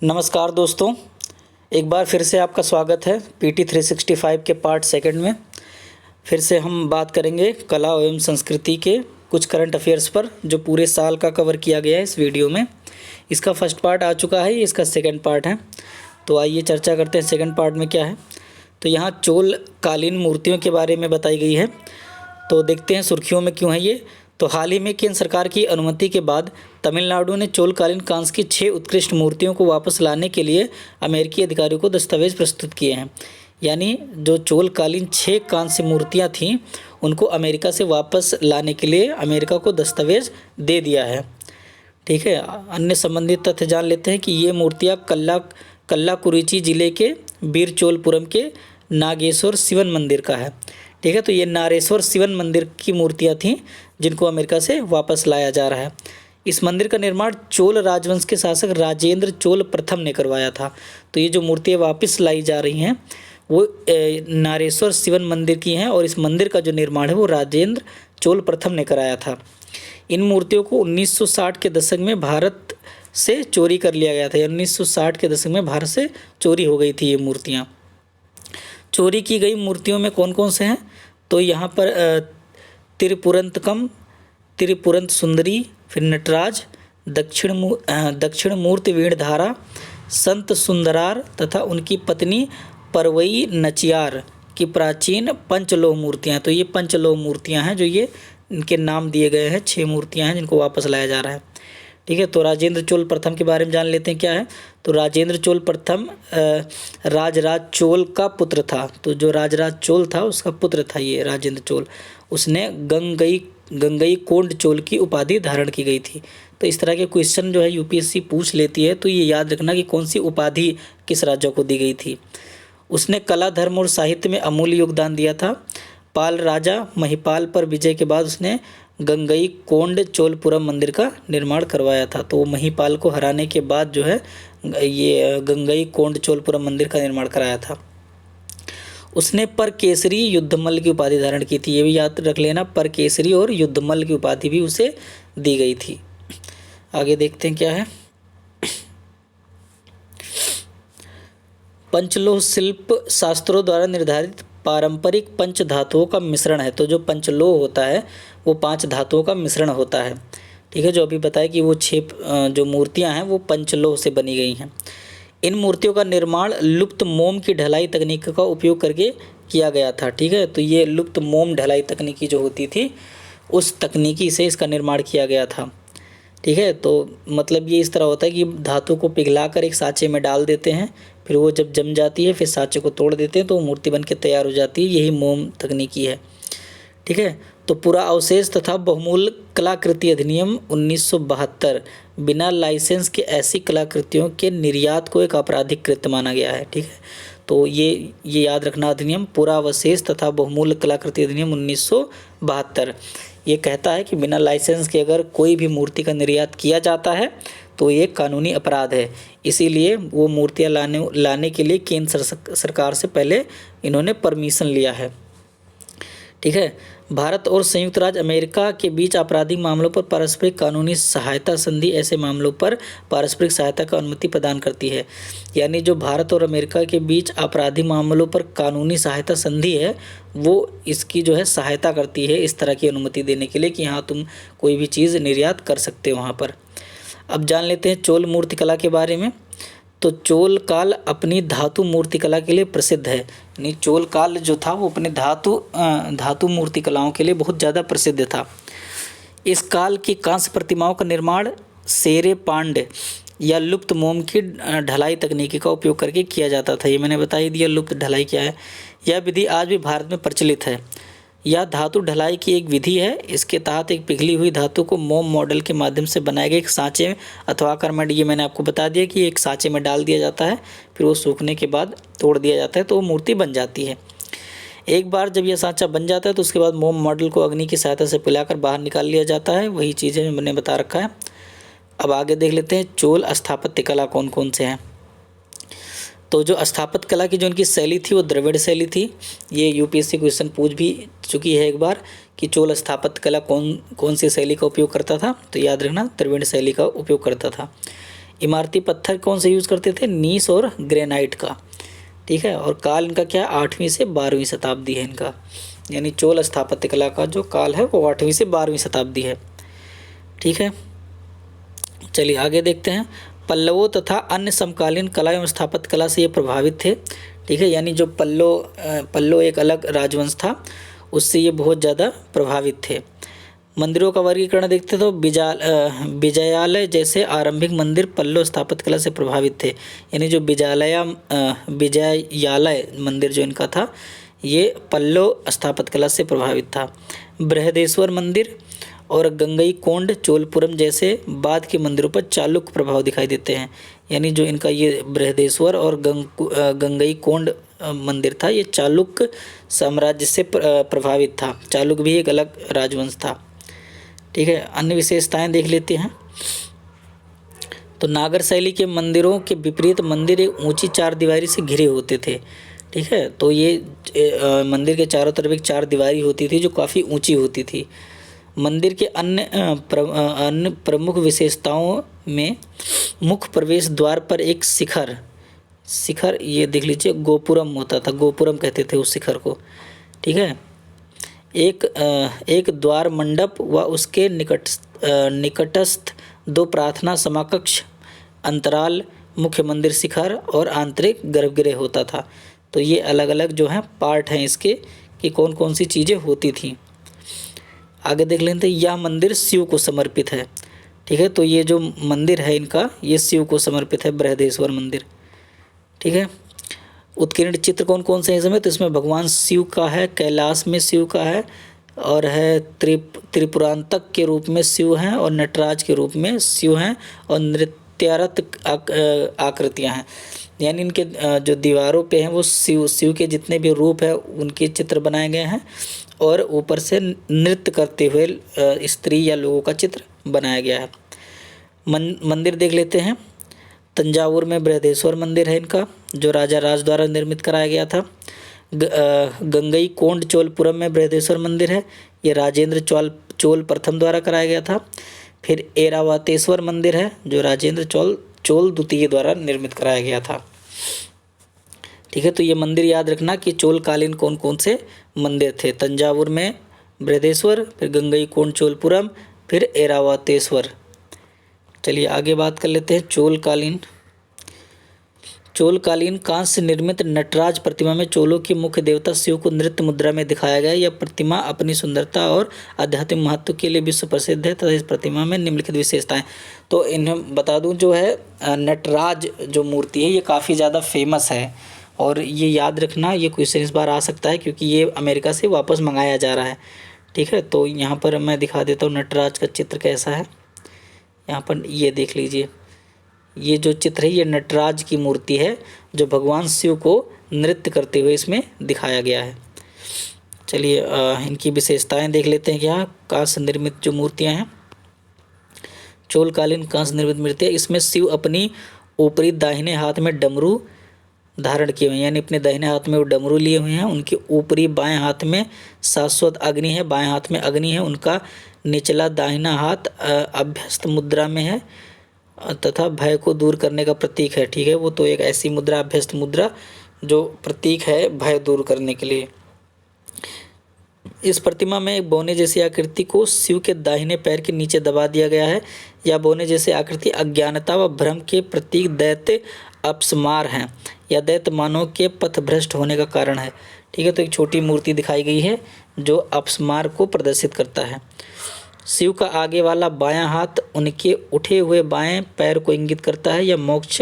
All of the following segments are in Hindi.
नमस्कार दोस्तों, एक बार फिर से आपका स्वागत है पीटी 365 के पार्ट सेकंड में। फिर से हम बात करेंगे कला एवं संस्कृति के कुछ करंट अफेयर्स पर जो पूरे साल का कवर किया गया है इस वीडियो में। इसका फर्स्ट पार्ट आ चुका है, इसका सेकंड पार्ट है। तो आइए चर्चा करते हैं सेकंड पार्ट में क्या है। तो यहाँ चोल कालीन मूर्तियों के बारे में बताई गई है। तो देखते हैं सुर्खियों में क्यों है ये। तो हाल ही में केंद्र सरकार की अनुमति के बाद तमिलनाडु ने चोलकालीन कांस्य की 6 उत्कृष्ट मूर्तियों को वापस लाने के लिए अमेरिकी अधिकारियों को दस्तावेज प्रस्तुत किए हैं। यानी जो चोलकालीन 6 कांस्य मूर्तियां थीं उनको अमेरिका से वापस लाने के लिए अमेरिका को दस्तावेज दे दिया है। ठीक है, अन्य संबंधित तथ्य जान लेते हैं कि ये मूर्तियाँ कल्लाकुरिची जिले के बीरचोलपुरम के नागेश्वर शिवन मंदिर का है। ठीक है, तो ये नारेश्वर शिवन मंदिर की मूर्तियाँ थीं जिनको अमेरिका से वापस लाया जा रहा है। इस मंदिर का निर्माण चोल राजवंश के शासक राजेंद्र चोल प्रथम ने करवाया था। तो ये जो मूर्तियाँ वापस लाई जा रही हैं वो नारेश्वर शिवन मंदिर की हैं और इस मंदिर का जो निर्माण है वो राजेंद्र चोल प्रथम ने कराया था। इन मूर्तियों को 1960 के दशक में भारत से चोरी कर लिया गया था। 1960 के दशक में भारत से चोरी हो गई थी ये मूर्तियाँ। चोरी की गई मूर्तियों में कौन कौन से हैं, तो यहाँ पर त्रिपुरंत सुंदरी, फिर नटराज, दक्षिण मूर्ति वीणधारा, संत सुंदरार तथा उनकी पत्नी परवई नचियार की प्राचीन पंचलोह मूर्तियाँ। तो ये पंचलोह मूर्तियाँ हैं जो ये इनके नाम दिए गए हैं। 6 मूर्तियाँ हैं जिनको वापस लाया जा रहा है। ठीक है, तो राजेंद्र चोल प्रथम के बारे में जान लेते हैं क्या है। तो राजेंद्र चोल प्रथम राजराज चोल का पुत्र था। तो जो राजराज चोल था उसका पुत्र था ये राजेंद्र चोल। उसने गंगई कोंड चोल की उपाधि धारण की गई थी। तो इस तरह के क्वेश्चन जो है यूपीएससी पूछ लेती है, तो ये याद रखना कि कौन सी उपाधि किस राजा को दी गई थी। उसने कला, धर्म और साहित्य में अमूल्य योगदान दिया था। पाल राजा महिपाल पर विजय के बाद उसने गंगई कोंड चोलपुरम मंदिर का निर्माण करवाया था। तो महिपाल को हराने के बाद जो है ये गंगई कोंड चोलपुरम मंदिर का निर्माण कराया था। उसने परकेसरी युद्धमल्ल की उपाधि धारण की थी। ये भी याद रख लेना, परकेसरी और युद्धमल्ल की उपाधि भी उसे दी गई थी। आगे देखते हैं क्या है। पंचलोह शिल्प शास्त्रों द्वारा निर्धारित पारंपरिक पंच धातुओं का मिश्रण है। तो जो पंचलोह होता है वो 5 धातुओं का मिश्रण होता है। ठीक है, जो अभी बताया कि वो 6 जो मूर्तियां हैं वो पंचलोह से बनी गई हैं। इन मूर्तियों का निर्माण लुप्त मोम की ढलाई तकनीक का उपयोग करके किया गया था। ठीक है, तो ये लुप्त मोम ढलाई तकनीकी जो होती थी उस तकनीकी से इसका निर्माण किया गया था। ठीक है, तो मतलब ये इस तरह होता है कि धातु को पिघलाकर एक साँचे में डाल देते हैं, फिर वो जब जम जाती है फिर साँचे को तोड़ देते हैं तो मूर्ति बन के तैयार हो जाती है। यही मोम तकनीकी है। ठीक है, तो पूरा अवशेष तथा बहुमूल्य कलाकृति अधिनियम 1972 बिना लाइसेंस के ऐसी कलाकृतियों के निर्यात को एक आपराधिक कृत्य माना गया है। ठीक है, तो ये याद रखना अधिनियम पूरा अवशेष तथा बहुमूल्य कलाकृति अधिनियम 1972 ये कहता है कि बिना लाइसेंस के अगर कोई भी मूर्ति का निर्यात किया जाता है तो ये कानूनी अपराध है। इसीलिए वो मूर्तियाँ लाने के लिए केंद्र सरकार से पहले इन्होंने परमिशन लिया है। ठीक है, भारत और संयुक्त राज्य अमेरिका के बीच आपराधिक मामलों पर पारस्परिक कानूनी सहायता संधि ऐसे मामलों पर पारस्परिक सहायता का अनुमति प्रदान करती है। यानी जो भारत और अमेरिका के बीच आपराधिक मामलों पर कानूनी सहायता संधि है वो इसकी जो है सहायता करती है इस तरह की अनुमति देने के लिए कि हाँ तुम कोई भी चीज़ निर्यात कर सकते हो वहाँ पर। अब जान लेते हैं चोल मूर्तिकला के बारे में। तो चोल काल अपनी धातु मूर्तिकला के लिए प्रसिद्ध है। यानी चोल काल जो था वो अपने धातु मूर्तिकलाओं के लिए बहुत ज़्यादा प्रसिद्ध था। इस काल की कांस्य प्रतिमाओं का निर्माण सेरे पांड या लुप्त मोम की ढलाई तकनीकी का उपयोग करके किया जाता था। ये मैंने बता ही दिया लुप्त ढलाई क्या है। यह विधि आज भी भारत में प्रचलित है। यह धातु ढलाई की एक विधि है। इसके तहत एक पिघली हुई धातु को मोम मॉडल के माध्यम से बनाए गए एक सांचे अथवा आकार में, ये मैंने आपको बता दिया कि एक सांचे में डाल दिया जाता है, फिर वो सूखने के बाद तोड़ दिया जाता है तो वो मूर्ति बन जाती है। एक बार जब यह सांचा बन जाता है तो उसके बाद मोम मॉडल को अग्नि की सहायता से पिलाकर बाहर निकाल लिया जाता है। वही चीज़ें मैंने बता रखा है। अब आगे देख लेते हैं चोल स्थापत्य कला कौन कौन से हैं। तो जो स्थापत्य कला की जो उनकी शैली थी वो द्रविड़ शैली थी। ये यूपीएससी क्वेश्चन पूछ भी चुकी है एक बार कि चोल स्थापत्य कला कौन सी शैली का उपयोग करता था। तो याद रखना द्रविड़ शैली का उपयोग करता था। इमारती पत्थर कौन से यूज़ करते थे? नीस और ग्रेनाइट का, ठीक है। और काल इनका क्या है? 8वीं से 12वीं शताब्दी है इनका, यानी चोल स्थापत्य कला का जो काल है वो 8वीं से 12वीं शताब्दी है, ठीक है। चलिए आगे देखते हैं। पल्लवों तथा अन्य समकालीन कला एवं स्थापत्य कला से ये प्रभावित थे, ठीक है। यानी जो पल्लो एक अलग राजवंश था, उससे ये बहुत ज़्यादा प्रभावित थे। मंदिरों का वर्गीकरण देखते तो विजयालय जैसे आरंभिक मंदिर पल्लो स्थापत्य कला से प्रभावित थे। यानी जो विजयालय मंदिर जो इनका था, ये पल्लो स्थापत्य कला से प्रभावित था। बृहदेश्वर मंदिर और गंगईकोंड चोलपुरम जैसे बाद के मंदिरों पर चालुक्य प्रभाव दिखाई देते हैं। यानी जो इनका ये बृहदेश्वर और गंगईकोंड मंदिर था, ये चालुक्य साम्राज्य से प्रभावित था। चालुक्य भी एक अलग राजवंश था, ठीक है। अन्य विशेषताएं देख लेते हैं। तो नागर शैली के मंदिरों के विपरीत मंदिर एक ऊंची चारदीवारी से घिरे होते थे, ठीक है। तो ये मंदिर के चारों तरफ एक चारदीवारी होती थी जो काफ़ी ऊंची होती थी। मंदिर के अन्य प्रमुख विशेषताओं में मुख्य प्रवेश द्वार पर एक शिखर ये देख लीजिए, गोपुरम होता था, गोपुरम कहते थे उस शिखर को, ठीक है। एक द्वार मंडप व उसके निकटस्थ 2 प्रार्थना समाकक्ष, अंतराल, मुख्य मंदिर शिखर और आंतरिक गर्भगृह होता था। तो ये अलग अलग जो हैं पार्ट हैं इसके कि कौन कौन सी चीज़ें होती थी। आगे देख लेते हैं। यह मंदिर शिव को समर्पित है, ठीक है। तो ये जो मंदिर है इनका, ये शिव को समर्पित है, बृहदेश्वर मंदिर, ठीक है। उत्कीर्ण चित्र कौन कौन से हैं इसमें? तो इसमें भगवान शिव का है, कैलाश में शिव का है, और है त्रिपुरांतक के रूप में शिव हैं, और नटराज के रूप में शिव हैं, और नृत्यारत आकृतियां हैं। यानी इनके जो दीवारों पे हैं वो शिव के जितने भी रूप हैं उनके चित्र बनाए गए हैं, और ऊपर से नृत्य करते हुए स्त्री या लोगों का चित्र बनाया गया है। मंदिर देख लेते हैं। तंजावुर में बृहदेश्वर मंदिर है इनका, जो राजा राज द्वारा निर्मित कराया गया था। गंगईकोंड चोलपुरम में बृहदेश्वर मंदिर है, ये राजेंद्र चोल प्रथम द्वारा कराया गया था। फिर ऐरावतेश्वर मंदिर है, जो राजेंद्र चोल द्वितीय द्वारा निर्मित कराया गया था, ठीक है। तो ये मंदिर याद रखना कि चोलकालीन कौन कौन से मंदिर थे। तंजावुर में बृहदेश्वर, फिर गंगईकोंड चोलपुरम, फिर ऐरावतेश्वर। चलिए आगे बात कर लेते हैं। चोलकालीन कांस्य निर्मित नटराज प्रतिमा में चोलों के मुख्य देवता शिव को नृत्य मुद्रा में दिखाया गया। यह प्रतिमा अपनी सुंदरता और आध्यात्मिक महत्व के लिए विश्व प्रसिद्ध है तथा इस प्रतिमा में निम्नलिखित विशेषताएं। तो इन्हें बता दूं, जो है नटराज जो मूर्ति है ये काफ़ी ज़्यादा फेमस है, और ये याद रखना, ये क्वेश्चन इस बार आ सकता है क्योंकि ये अमेरिका से वापस मंगाया जा रहा है, ठीक है। तो यहाँ पर मैं दिखा देता हूँ नटराज का चित्र कैसा है। यहाँ पर ये देख लीजिए, ये जो चित्र है ये नटराज की मूर्ति है जो भगवान शिव को नृत्य करते हुए इसमें दिखाया गया है। चलिए इनकी विशेषताएं देख लेते हैं। क्या कांस्य निर्मित जो मूर्तियां हैं, चोलकालीन कांस्य निर्मित मूर्तियां, इसमें शिव अपनी ऊपरी दाहिने हाथ में डमरू धारण किए हुए हैं, यानी अपने दाहिने हाथ में वो डमरू लिए हुए हैं। उनके ऊपरी बाएं हाथ में शाश्वत अग्नि है, बाएं हाथ में अग्नि है। उनका निचला दाहिना हाथ अभ्यस्त मुद्रा में है तथा भय को दूर करने का प्रतीक है, ठीक है। वो तो एक ऐसी मुद्रा, अभ्यस्त मुद्रा, जो प्रतीक है भय दूर करने के लिए। इस प्रतिमा में एक बोने जैसी आकृति को शिव के दाहिने पैर के नीचे दबा दिया गया है। यह बोने जैसी आकृति अज्ञानता व भ्रम के प्रतीक दैत्य अपस्मार हैं, या दैत्य मानव के पथभ्रष्ट होने का कारण है, ठीक है। तो एक छोटी मूर्ति दिखाई गई है जो अपस्मार को प्रदर्शित करता है। शिव का आगे वाला बायां हाथ उनके उठे हुए बाएं पैर को इंगित करता है, यह मोक्ष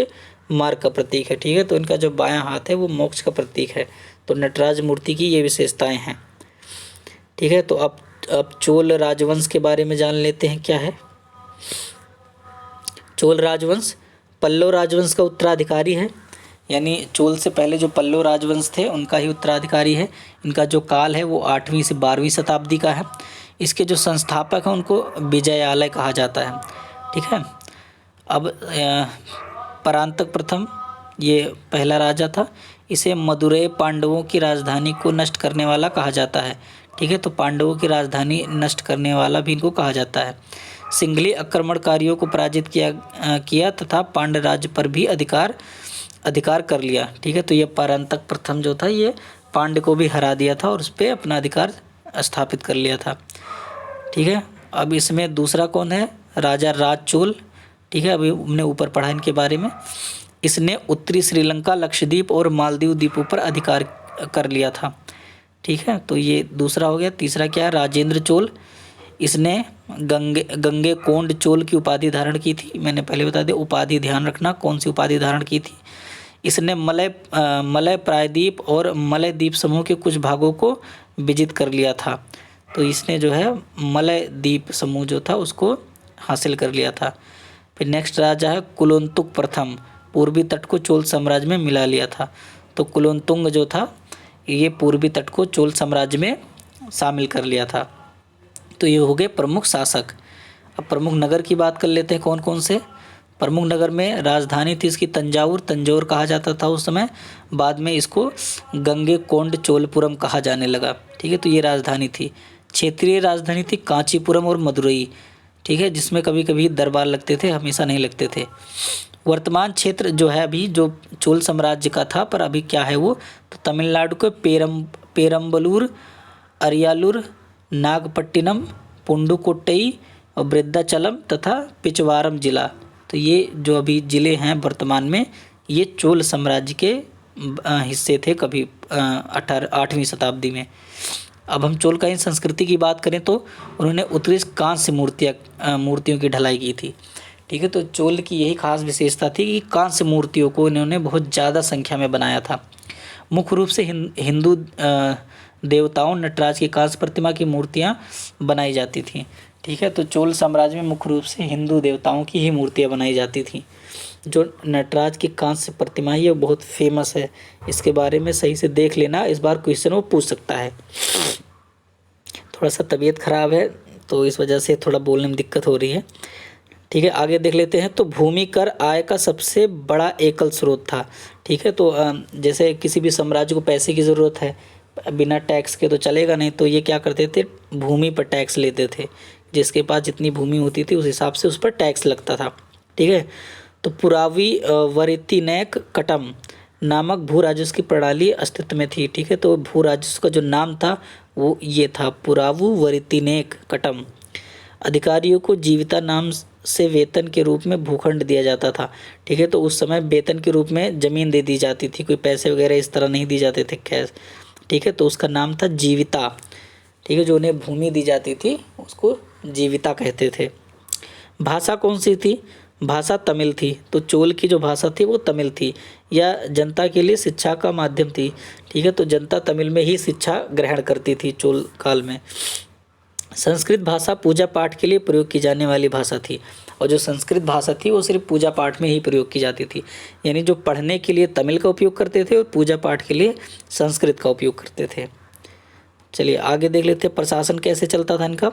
मार्ग का प्रतीक है, ठीक है। तो इनका जो बायां हाथ है वो मोक्ष का प्रतीक है। तो नटराज मूर्ति की ये विशेषताएं हैं, ठीक है। तो अब चोल राजवंश के बारे में जान लेते हैं क्या है। चोल राजवंश पल्लव राजवंश का उत्तराधिकारी है, यानी चोल से पहले जो पल्लव राजवंश थे उनका ही उत्तराधिकारी है। इनका जो काल है वो 8वीं से 12वीं शताब्दी का है। इसके जो संस्थापक हैं उनको विजयालय कहा जाता है, ठीक है। अब परांतक प्रथम ये पहला राजा था। इसे मदुरै पांडवों की राजधानी को नष्ट करने वाला कहा जाता है, ठीक है। तो पांडवों की राजधानी नष्ट करने वाला भी इनको कहा जाता है। सिंघली आक्रमणकारियों को पराजित किया तथा पांड्य राज्य पर भी अधिकार कर लिया। ठीक है, तो ये परांतक प्रथम जो था ये पांड्य को भी हरा दिया था और उस पर अपना अधिकार स्थापित कर लिया था। ठीक है, अब इसमें दूसरा कौन है, राजा राज चोल। ठीक है, अभी हमने ऊपर पढ़ा इनके बारे में। इसने उत्तरी श्रीलंका, लक्षद्वीप और मालदीव द्वीपों पर अधिकार कर लिया था। ठीक है, तो ये दूसरा हो गया। तीसरा क्या है, राजेंद्र चोल। इसने गंगे कोंड चोल की उपाधि धारण की थी। मैंने पहले बता दिया, उपाधि ध्यान रखना, कौन सी उपाधि धारण की थी। इसने मलय प्रायद्वीप और मलय द्वीप समूह के कुछ भागों को विजित कर लिया था। तो इसने जो है मलय द्वीप समूह जो था उसको हासिल कर लिया था। फिर नेक्स्ट राजा है कुलोत्तुंग प्रथम, पूर्वी तट को चोल साम्राज्य में मिला लिया था। तो कुलोत्तुंग जो था ये पूर्वी तट को चोल साम्राज्य में शामिल कर लिया था। तो ये हो गए प्रमुख शासक। अब प्रमुख नगर की बात कर लेते हैं, कौन कौन से। प्रमुख नगर में राजधानी थी इसकी तंजौर कहा जाता था उस समय, बाद में इसको गंगे कोंड चोलपुरम कहा जाने लगा। ठीक है, तो ये राजधानी थी। क्षेत्रीय राजधानी थी कांचीपुरम और मदुरई। ठीक है, जिसमें कभी कभी दरबार लगते थे, हमेशा नहीं लगते थे। वर्तमान क्षेत्र जो है अभी जो चोल साम्राज्य का था, पर अभी क्या है वो, तो तमिलनाडु के पेरम्बलूर, अरियालूर, नागपट्टिनम, पुडुकोट्टई और वृद्धाचलम तथा पिचवारम जिला। तो ये जो अभी ज़िले हैं वर्तमान में, ये चोल साम्राज्य के हिस्से थे कभी 8वीं शताब्दी में। अब हम चोल का संस्कृति की बात करें तो उन्होंने उत्कृष्ट कांस्य मूर्तियों की ढलाई की थी। ठीक है, तो चोल की यही खास विशेषता थी कि कांस्य मूर्तियों को इन्होंने बहुत ज़्यादा संख्या में बनाया था। मुख्य रूप से हिंदू देवताओं, नटराज की कांस्य प्रतिमा की मूर्तियाँ बनाई जाती थीं। ठीक है, तो चोल साम्राज्य में मुख्य रूप से हिंदू देवताओं की ही मूर्तियाँ बनाई जाती थीं। जो नटराज की कांस्य प्रतिमा है वो बहुत फेमस है, इसके बारे में सही से देख लेना, इस बार क्वेश्चन वो पूछ सकता है। थोड़ा सा तबीयत खराब है तो इस वजह से थोड़ा बोलने में दिक्कत हो रही है। ठीक है, आगे देख लेते हैं। तो भूमि कर आय का सबसे बड़ा एकल स्रोत था। ठीक है, तो जैसे किसी भी साम्राज्य को पैसे की ज़रूरत है, बिना टैक्स के तो चलेगा नहीं, तो ये क्या करते थे, भूमि पर टैक्स लेते थे। जिसके पास जितनी भूमि होती थी उस हिसाब से उस पर टैक्स लगता था। ठीक है, तो पुरावी वरितिनैक कटम नामक भू राजस्व की प्रणाली अस्तित्व में थी। ठीक है, तो भू राजस्व का जो नाम था वो ये था, पुरावु वरितिनैक कटम। अधिकारियों को जीविता नाम से वेतन के रूप में भूखंड दिया जाता था। ठीक है, तो उस समय वेतन के रूप में ज़मीन दे दी जाती थी, कोई पैसे वगैरह इस तरह नहीं दी जाते थे कैश। ठीक है, तो उसका नाम था जीविता। ठीक है, जो उन्हें भूमि दी जाती थी उसको जीविता कहते थे। भाषा कौन सी थी, भाषा तमिल थी। तो चोल की जो भाषा थी वो तमिल थी, या जनता के लिए शिक्षा का माध्यम थी। ठीक है, तो जनता तमिल में ही शिक्षा ग्रहण करती थी चोल काल में। संस्कृत भाषा पूजा पाठ के लिए प्रयोग की जाने वाली भाषा थी, और जो संस्कृत भाषा थी वो सिर्फ पूजा पाठ में ही प्रयोग की जाती थी। यानी जो पढ़ने के लिए तमिल का उपयोग करते थे और पूजा पाठ के लिए संस्कृत का उपयोग करते थे। चलिए आगे देख लेते हैं प्रशासन कैसे चलता था इनका।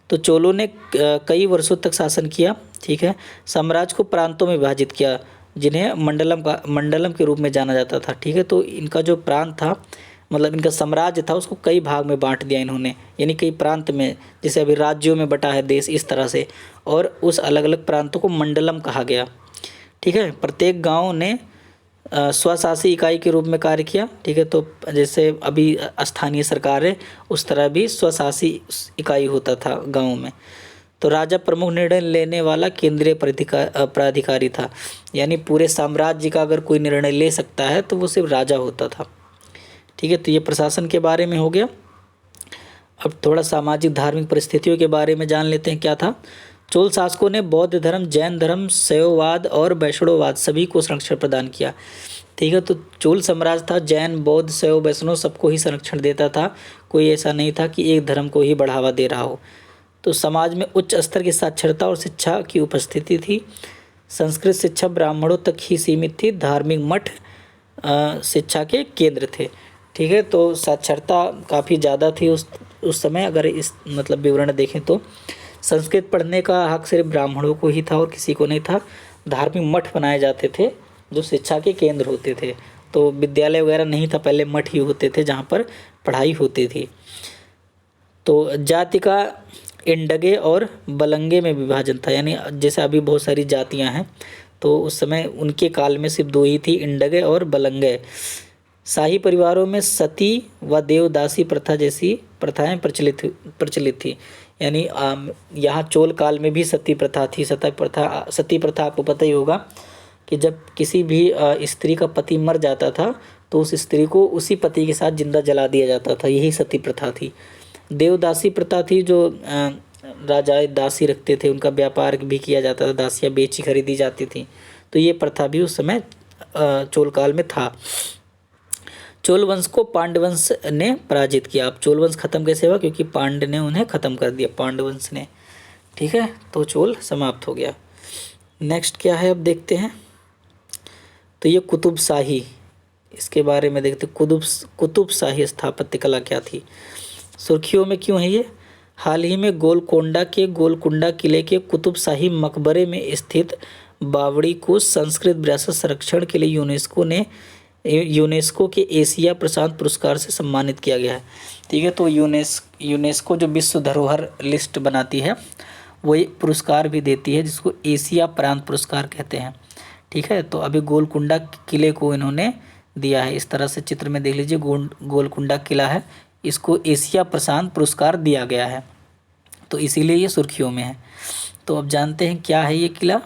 तो चोलों ने कई वर्षों तक शासन किया। ठीक है, साम्राज्य को प्रांतों में विभाजित किया, जिन्हें मंडलम के रूप में जाना जाता था। ठीक है, तो इनका जो प्रांत था, मतलब इनका साम्राज्य था, उसको कई भाग में बांट दिया इन्होंने, यानी कई प्रांत में, जैसे अभी राज्यों में बटा है देश इस तरह से, और उस अलग अलग प्रांतों को मंडलम कहा गया। ठीक है, प्रत्येक गांव ने स्वशासी इकाई के रूप में कार्य किया। ठीक है, तो जैसे अभी स्थानीय सरकार है उस तरह भी स्वशासी इकाई होता था गाँव में। तो राजा प्रमुख निर्णय लेने वाला केंद्रीय प्राधिकारी था, यानी पूरे साम्राज्य का अगर कोई निर्णय ले सकता है तो वो सिर्फ राजा होता था। ठीक है, तो ये प्रशासन के बारे में हो गया। अब थोड़ा सामाजिक धार्मिक परिस्थितियों के बारे में जान लेते हैं क्या था। चोल शासकों ने बौद्ध धर्म, जैन धर्म, शैववाद और वैष्णववाद सभी को संरक्षण प्रदान किया। ठीक है, तो चोल साम्राज्य था जैन, बौद्ध, शैव, वैष्णव सबको ही संरक्षण देता था, कोई ऐसा नहीं था कि एक धर्म को ही बढ़ावा दे रहा हो। तो समाज में उच्च स्तर की साक्षरता और शिक्षा की उपस्थिति थी। संस्कृत शिक्षा ब्राह्मणों तक ही सीमित थी। धार्मिक मठ शिक्षा के केंद्र थे। ठीक है, तो साक्षरता काफ़ी ज़्यादा थी उस समय। अगर इस मतलब विवरण देखें तो संस्कृत पढ़ने का हक सिर्फ ब्राह्मणों को ही था और किसी को नहीं था। धार्मिक मठ बनाए जाते थे जो शिक्षा के केंद्र होते थे। तो विद्यालय वगैरह नहीं था, पहले मठ ही होते थे जहाँ पर पढ़ाई होती थी। तो जाति का इंडगे और बलंगे में विभाजन था, यानी जैसे अभी बहुत सारी जातियां हैं तो उस समय उनके काल में सिर्फ दो ही थी, इंडगे और बलंगे। शाही परिवारों में सती व देवदासी प्रथा जैसी प्रथाएं प्रचलित थी, यानी यहाँ चोल काल में भी सती प्रथा थी। सती प्रथा आपको पता ही होगा कि जब किसी भी स्त्री का पति मर जाता था तो उस स्त्री को उसी पति के साथ जिंदा जला दिया जाता था, यही सती प्रथा थी। देवदासी प्रथा थी, जो राजा दासी रखते थे, उनका व्यापार भी किया जाता था, दासियाँ बेची खरीदी जाती थी, तो ये प्रथा भी उस समय चोल काल में था। चोल वंश को पांड्य वंश ने पराजित किया। अब चोल वंश खत्म कैसे हुआ? क्योंकि पांड्य ने उन्हें खत्म कर दिया, पांड्य वंश ने। ठीक है, तो चोल समाप्त हो गया। नेक्स्ट क्या है अब देखते हैं। तो ये कुतुब शाही, इसके बारे में देखते कुतुब शाही स्थापत्य कला क्या थी। सुर्खियों में क्यों है ये? हाल ही में गोलकुंडा किले के कुतुब शाही मकबरे में स्थित बावड़ी को संस्कृत विरासत संरक्षण के लिए यूनेस्को के एशिया प्रशांत पुरस्कार से सम्मानित किया गया है। ठीक है, तो यूनेस्को जो विश्व धरोहर लिस्ट बनाती है वो एक पुरस्कार भी देती है जिसको एशिया प्रांत पुरस्कार कहते हैं। ठीक है, तो अभी गोलकुंडा किले को इन्होंने दिया है। इस तरह से चित्र में देख लीजिए, गोलकुंडा किला है, इसको एशिया प्रशांत पुरस्कार दिया गया है, तो इसीलिए ये सुर्खियों में है। तो अब जानते हैं क्या है ये किला।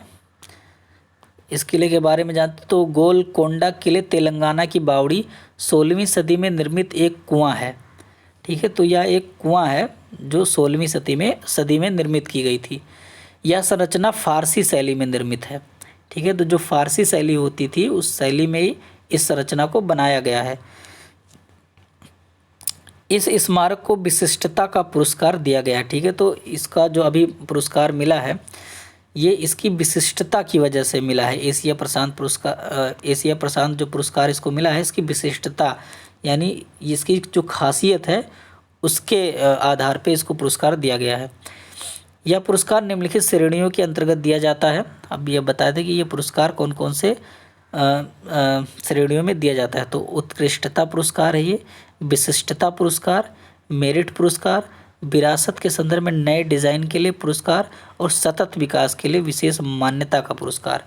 इस किले के बारे में जानते तो गोलकोंडा किले तेलंगाना की बावड़ी 16वीं सदी में निर्मित एक कुआं है। ठीक है, तो यह एक कुआं है जो 16वीं सदी में निर्मित की गई थी। यह संरचना फारसी शैली में निर्मित है। ठीक है, तो जो फारसी शैली होती थी उस शैली में ही इस संरचना को बनाया गया है। इस स्मारक को विशिष्टता का पुरस्कार दिया गया है। ठीक है, तो इसका जो अभी पुरस्कार मिला है ये इसकी विशिष्टता की वजह से मिला है। एशिया प्रशांत जो पुरस्कार इसको मिला है, इसकी विशिष्टता यानी इसकी जो खासियत है उसके आधार पे इसको पुरस्कार दिया गया है। यह पुरस्कार निम्नलिखित श्रेणियों के अंतर्गत दिया जाता है। अब यह बता दें कि ये पुरस्कार कौन कौन से श्रेणियों में दिया जाता है। तो उत्कृष्टता पुरस्कार है ये, विशिष्टता पुरस्कार, मेरिट पुरस्कार, विरासत के संदर्भ में नए डिज़ाइन के लिए पुरस्कार और सतत विकास के लिए विशेष मान्यता का पुरस्कार।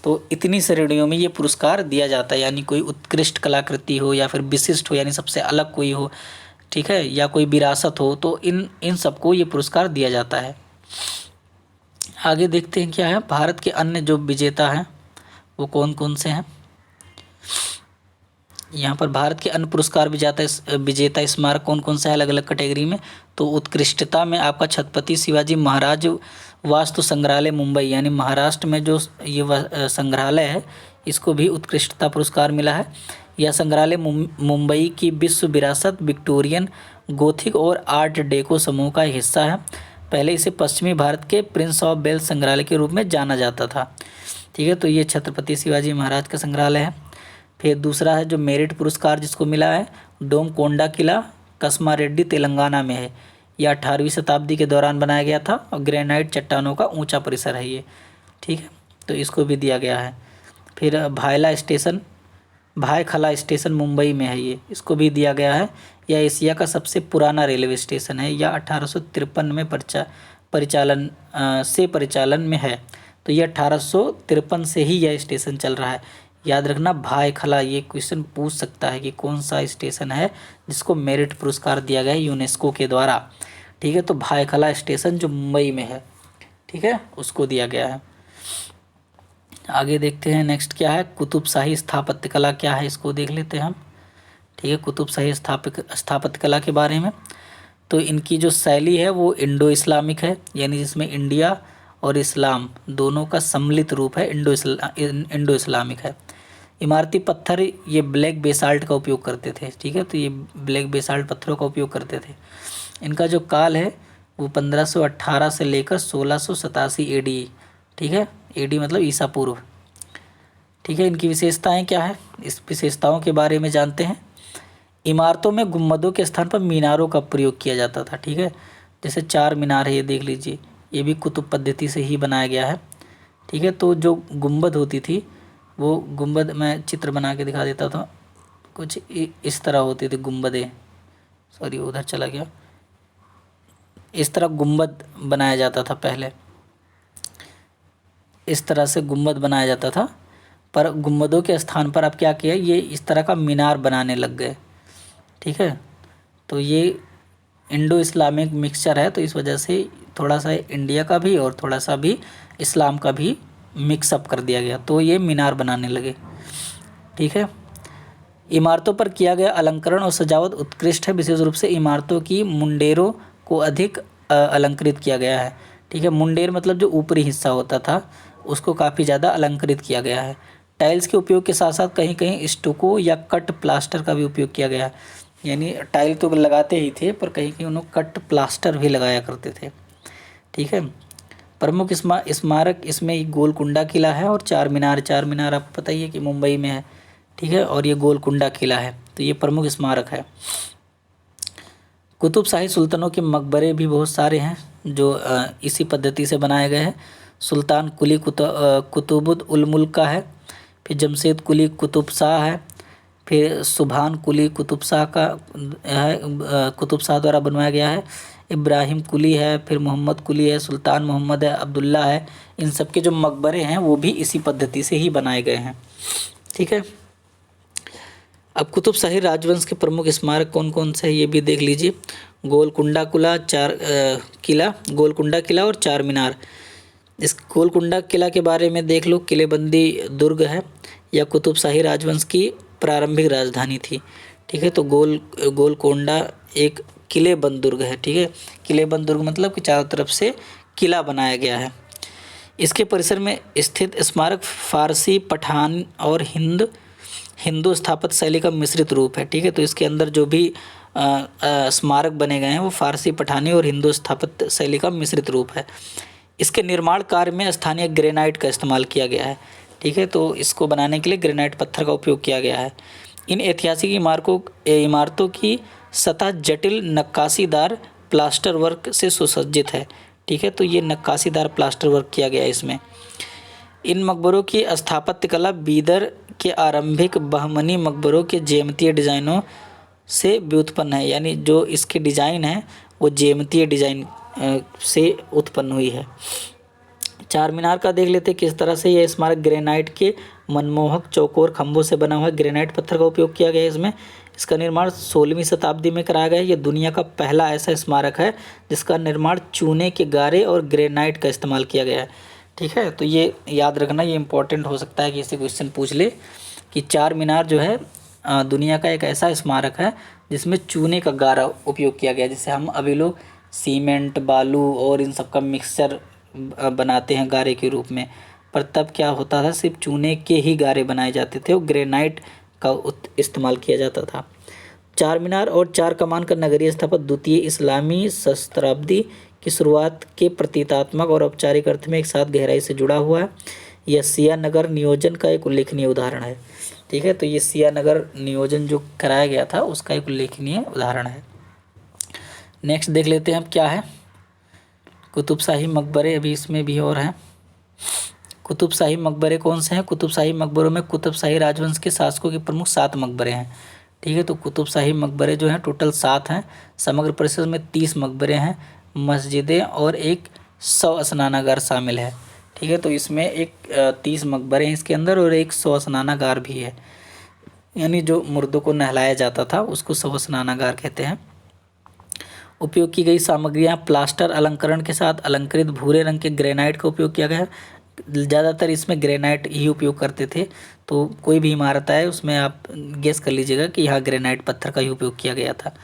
तो इतनी श्रेणियों में ये पुरस्कार दिया जाता है, यानी कोई उत्कृष्ट कलाकृति हो या फिर विशिष्ट हो यानी सबसे अलग कोई हो, ठीक है, या कोई विरासत हो, तो इन सबको ये पुरस्कार दिया जाता है। आगे देखते हैं क्या है। भारत के अन्य जो विजेता हैं वो कौन कौन से हैं। यहाँ पर भारत के अन्य पुरस्कार विजेता स्मारक कौन कौन सा है अलग अलग कैटेगरी में। तो उत्कृष्टता में आपका छत्रपति शिवाजी महाराज वास्तु संग्रहालय मुंबई, यानी महाराष्ट्र में जो ये संग्रहालय है इसको भी उत्कृष्टता पुरस्कार मिला है। यह संग्रहालय मुंबई की विश्व विरासत विक्टोरियन, गोथिक और आर्ट डेको समूह का हिस्सा है। पहले इसे पश्चिमी भारत के प्रिंस ऑफ वेल्स संग्रहालय के रूप में जाना जाता था। ठीक है, तो ये छत्रपति शिवाजी महाराज का संग्रहालय है। फिर दूसरा है जो मेरिट पुरस्कार जिसको मिला है, डोमकोंडा किला कस्मारेड्डी तेलंगाना में है। यह 18वीं शताब्दी के दौरान बनाया गया था और ग्रेनाइट चट्टानों का ऊंचा परिसर है ये। ठीक है, तो इसको भी दिया गया है। फिर भायखला स्टेशन मुंबई में है ये, इसको भी दिया गया है। यह एशिया का सबसे पुराना रेलवे स्टेशन है। यह 1853 में परिचालन में है। तो यह 1853 से ही यह स्टेशन चल रहा है। याद रखना भायखला, ये क्वेश्चन पूछ सकता है कि कौन सा स्टेशन है जिसको मेरिट पुरस्कार दिया गया है यूनेस्को के द्वारा। ठीक है, तो भायखला स्टेशन जो मुंबई में है, ठीक है, उसको दिया गया है। आगे देखते हैं नेक्स्ट क्या है। कुतुबशाही स्थापत्य कला क्या है, इसको देख लेते हैं हम। ठीक है, कुतुबशाही स्थापत्य कला के बारे में। तो इनकी जो शैली है वो इंडो इस्लामिक है, यानी जिसमें इंडिया और इस्लाम दोनों का सम्मिलित रूप है, इंडो इस्लामिक है। इमारती पत्थर ये ब्लैक बेसाल्ट का उपयोग करते थे। ठीक है, तो ये ब्लैक बेसाल्ट पत्थरों का उपयोग करते थे। इनका जो काल है वो 1518 से लेकर 1687 एडी। ठीक है, एडी मतलब ईसा पूर्व। ठीक है, इनकी विशेषताएं क्या है, इस विशेषताओं के बारे में जानते हैं। इमारतों में गुम्बदों के स्थान पर मीनारों का प्रयोग किया जाता था। ठीक है, जैसे 4 मीनार है ये देख लीजिए, ये भी कुतुब पद्धति से ही बनाया गया है। ठीक है, तो जो गुम्बद होती थी वो गुम्बद, मैं चित्र बना के दिखा देता था, कुछ इस तरह होती थी गुम्बदें। सॉरी उधर चला गया, इस तरह गुंबद बनाया जाता था पहले, इस तरह से गुंबद बनाया जाता था, पर गुंबदों के स्थान पर अब क्या किया, ये इस तरह का मीनार बनाने लग गए। ठीक है, तो ये इंडो इस्लामिक मिक्सचर है, तो इस वजह से थोड़ा सा इंडिया का भी और थोड़ा सा भी इस्लाम का भी मिक्सअप कर दिया गया, तो ये मीनार बनाने लगे। ठीक है, इमारतों पर किया गया अलंकरण और सजावट उत्कृष्ट है, विशेष रूप से इमारतों की मुंडेरों को अधिक अलंकृत किया गया है। ठीक है, मुंडेर मतलब जो ऊपरी हिस्सा होता था उसको काफ़ी ज़्यादा अलंकृत किया गया है। टाइल्स के उपयोग के साथ साथ कहीं कहीं स्टोको या कट प्लास्टर का भी उपयोग किया गया है, यानी टाइल तो लगाते ही थे पर कहीं कहीं उन्होंने कट प्लास्टर भी लगाया करते थे। ठीक है, प्रमुख स्मारक इसमें गोलकुंडा किला है और चार मीनार। चार मीनार आपको पता ही है कि मुंबई में है। ठीक है, और ये गोलकुंडा किला है, तो ये प्रमुख स्मारक है। कुतुबशाही सुल्तानों के मकबरे भी बहुत सारे हैं जो इसी पद्धति से बनाए गए हैं। सुल्तान कुली कुतुबुद उल मुल्क का है, फिर जमशेद कुली कुतुब शाह है, फिर सुभान कुली कुतुब शाह का है, कुतुब शाह द्वारा बनवाया गया है। इब्राहिम कुली है, फिर मोहम्मद कुली है, सुल्तान मोहम्मद है, अब्दुल्ला है। इन सब के जो मकबरे हैं वो भी इसी पद्धति से ही बनाए गए हैं। ठीक है, अब कुतुबशाही राजवंश के प्रमुख स्मारक कौन कौन से हैं ये भी देख लीजिए। गोलकुंडा किला, गोलकुंडा किला और चार मीनार। इस गोलकुंडा किला के बारे में देख लो, किलेबंदी दुर्ग है या कुतुबशाही राजवंश की प्रारंभिक राजधानी थी। ठीक है, तो गोलकोंडा एक किलेबंद दुर्ग है। ठीक है, किलेबंद दुर्ग मतलब कि चारों तरफ से किला बनाया गया है। इसके परिसर में स्थित स्मारक फारसी, पठान और हिंदू स्थापत्य शैली का मिश्रित रूप है। ठीक है, तो इसके अंदर जो भी स्मारक बने गए हैं वो फारसी, पठानी और हिंदू स्थापत्य शैली का मिश्रित रूप है। इसके निर्माण कार्य में स्थानीय ग्रेनाइट का इस्तेमाल किया गया है। ठीक है, तो इसको बनाने के लिए ग्रेनाइट पत्थर का उपयोग किया गया है। इन ऐतिहासिक इमारतों की सतह जटिल नक्काशीदार प्लास्टर वर्क से सुसज्जित है। ठीक है, तो ये नक्काशीदार प्लास्टर वर्क किया गया है इसमें। इन मकबरों की स्थापत्य कला बीदर के आरंभिक बहमनी मकबरों के ज्यामितीय डिज़ाइनों से व्युत्पन्न है, यानी जो इसके डिज़ाइन है वो ज्यामितीय डिज़ाइन से उत्पन्न हुई है। चार मीनार का देख लेते किस तरह से यह स्मारक ग्रेनाइट के मनमोहक चौकोर खंभों से बना हुआ है। ग्रेनाइट पत्थर का उपयोग किया गया है इसमें। इसका निर्माण 16वीं शताब्दी में कराया गया है। यह दुनिया का पहला ऐसा स्मारक है जिसका निर्माण चूने के गारे और ग्रेनाइट का इस्तेमाल किया गया है। ठीक है, तो ये याद रखना, ये इंपॉर्टेंट हो सकता है कि इससे क्वेश्चन पूछ ले कि चार मीनार जो है दुनिया का एक ऐसा स्मारक है जिसमें चूने का गारा उपयोग किया गया, जिससे हम अभी लोग सीमेंट, बालू और इन सब का मिक्सचर बनाते हैं गारे के रूप में, पर तब क्या होता था, सिर्फ चूने के ही गारे बनाए जाते थे और ग्रेनाइट का इस्तेमाल किया जाता था। चार मीनार और चार कमान का नगरीय स्थापत्य द्वितीय इस्लामी सहस्त्राब्दी की शुरुआत के प्रतीकात्मक और औपचारिक अर्थ में एक साथ गहराई से जुड़ा हुआ है। यह सिया नगर नियोजन का एक उल्लेखनीय उदाहरण है। ठीक है, तो ये सिया नगर नियोजन जो कराया गया था उसका एक उल्लेखनीय उदाहरण है। नेक्स्ट देख लेते हैं अब क्या है। कुतुबशाही मकबरे, अभी इसमें भी और हैं। कुतुबशाही मकबरे कौन से हैं? कुतुबशाही मकबरों में कुतुबशाही राजवंश के शासकों के प्रमुख 7 मकबरे हैं। ठीक है, तो कुतुबशाही मकबरे जो हैं टोटल 7 हैं। समग्र परिसर में 30 मकबरे हैं, मस्जिदें और एक 100 स्नानागार शामिल है। ठीक है, तो इसमें एक 30 मकबरे हैं इसके अंदर और एक 100 स्नानागार भी है, यानी जो मुर्दों को नहलाया जाता था उसको 100 स्नानागार कहते हैं। उपयोग की गई सामग्रियां प्लास्टर अलंकरण के साथ अलंकृत भूरे रंग के ग्रेनाइट का उपयोग किया गया है। ज़्यादातर इसमें ग्रेनाइट ही उपयोग करते थे, तो कोई भी इमारत आए उसमें आप गेस कर लीजिएगा कि यहाँ ग्रेनाइट पत्थर का ही उपयोग किया गया था।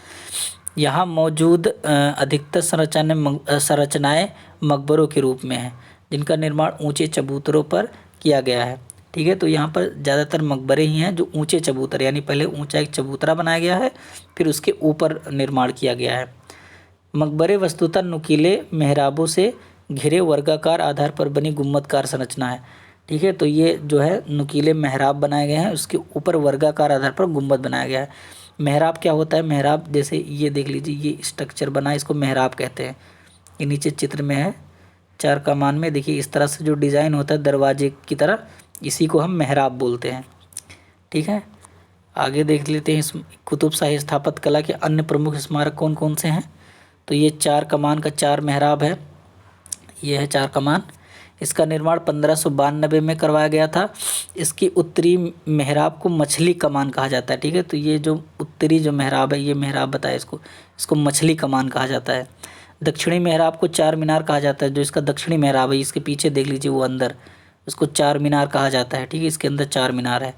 यहाँ मौजूद अधिकतर संरचनाएं मकबरों के रूप में हैं, जिनका निर्माण ऊंचे चबूतरों पर किया गया है। ठीक है, तो यहाँ पर ज़्यादातर मकबरे ही हैं जो ऊंचे चबूतर, यानी पहले ऊंचा एक चबूतरा बनाया गया है फिर उसके ऊपर निर्माण किया गया है। मकबरे वस्तुतः नुकीले मेहराबों से घिरे वर्गाकार आधार पर बनी गुम्बदकार संरचना है। ठीक है, तो ये जो है नुकीले मेहराब बनाए गए हैं, उसके ऊपर वर्गाकार आधार पर गुम्बद बनाया गया है। मेहराब क्या होता है? मेहराब जैसे ये देख लीजिए, ये स्ट्रक्चर बना है, इसको मेहराब कहते हैं। ये नीचे चित्र में है, चार कमान में देखिए इस तरह से जो डिज़ाइन होता है दरवाजे की तरह, इसी को हम मेहराब बोलते हैं। ठीक है, आगे देख लेते हैं इस कुतुबशाही स्थापत्य कला के अन्य प्रमुख स्मारक कौन कौन से हैं। तो ये 4 कमान का 4 मेहराब है, ये है 4 कमान। इसका निर्माण 1592 में करवाया गया था। इसकी उत्तरी मेहराब को मछली कमान कहा जाता है, ठीक है। तो ये जो उत्तरी जो मेहराब है, ये मेहराब बताया इसको मछली कमान कहा जाता है। दक्षिणी मेहराब को 4 मीनार कहा जाता है। जो इसका दक्षिणी मेहराब है, इसके पीछे देख लीजिए वो अंदर, उसको 4 मीनार कहा जाता है, ठीक है। इसके अंदर 4 मीनार है,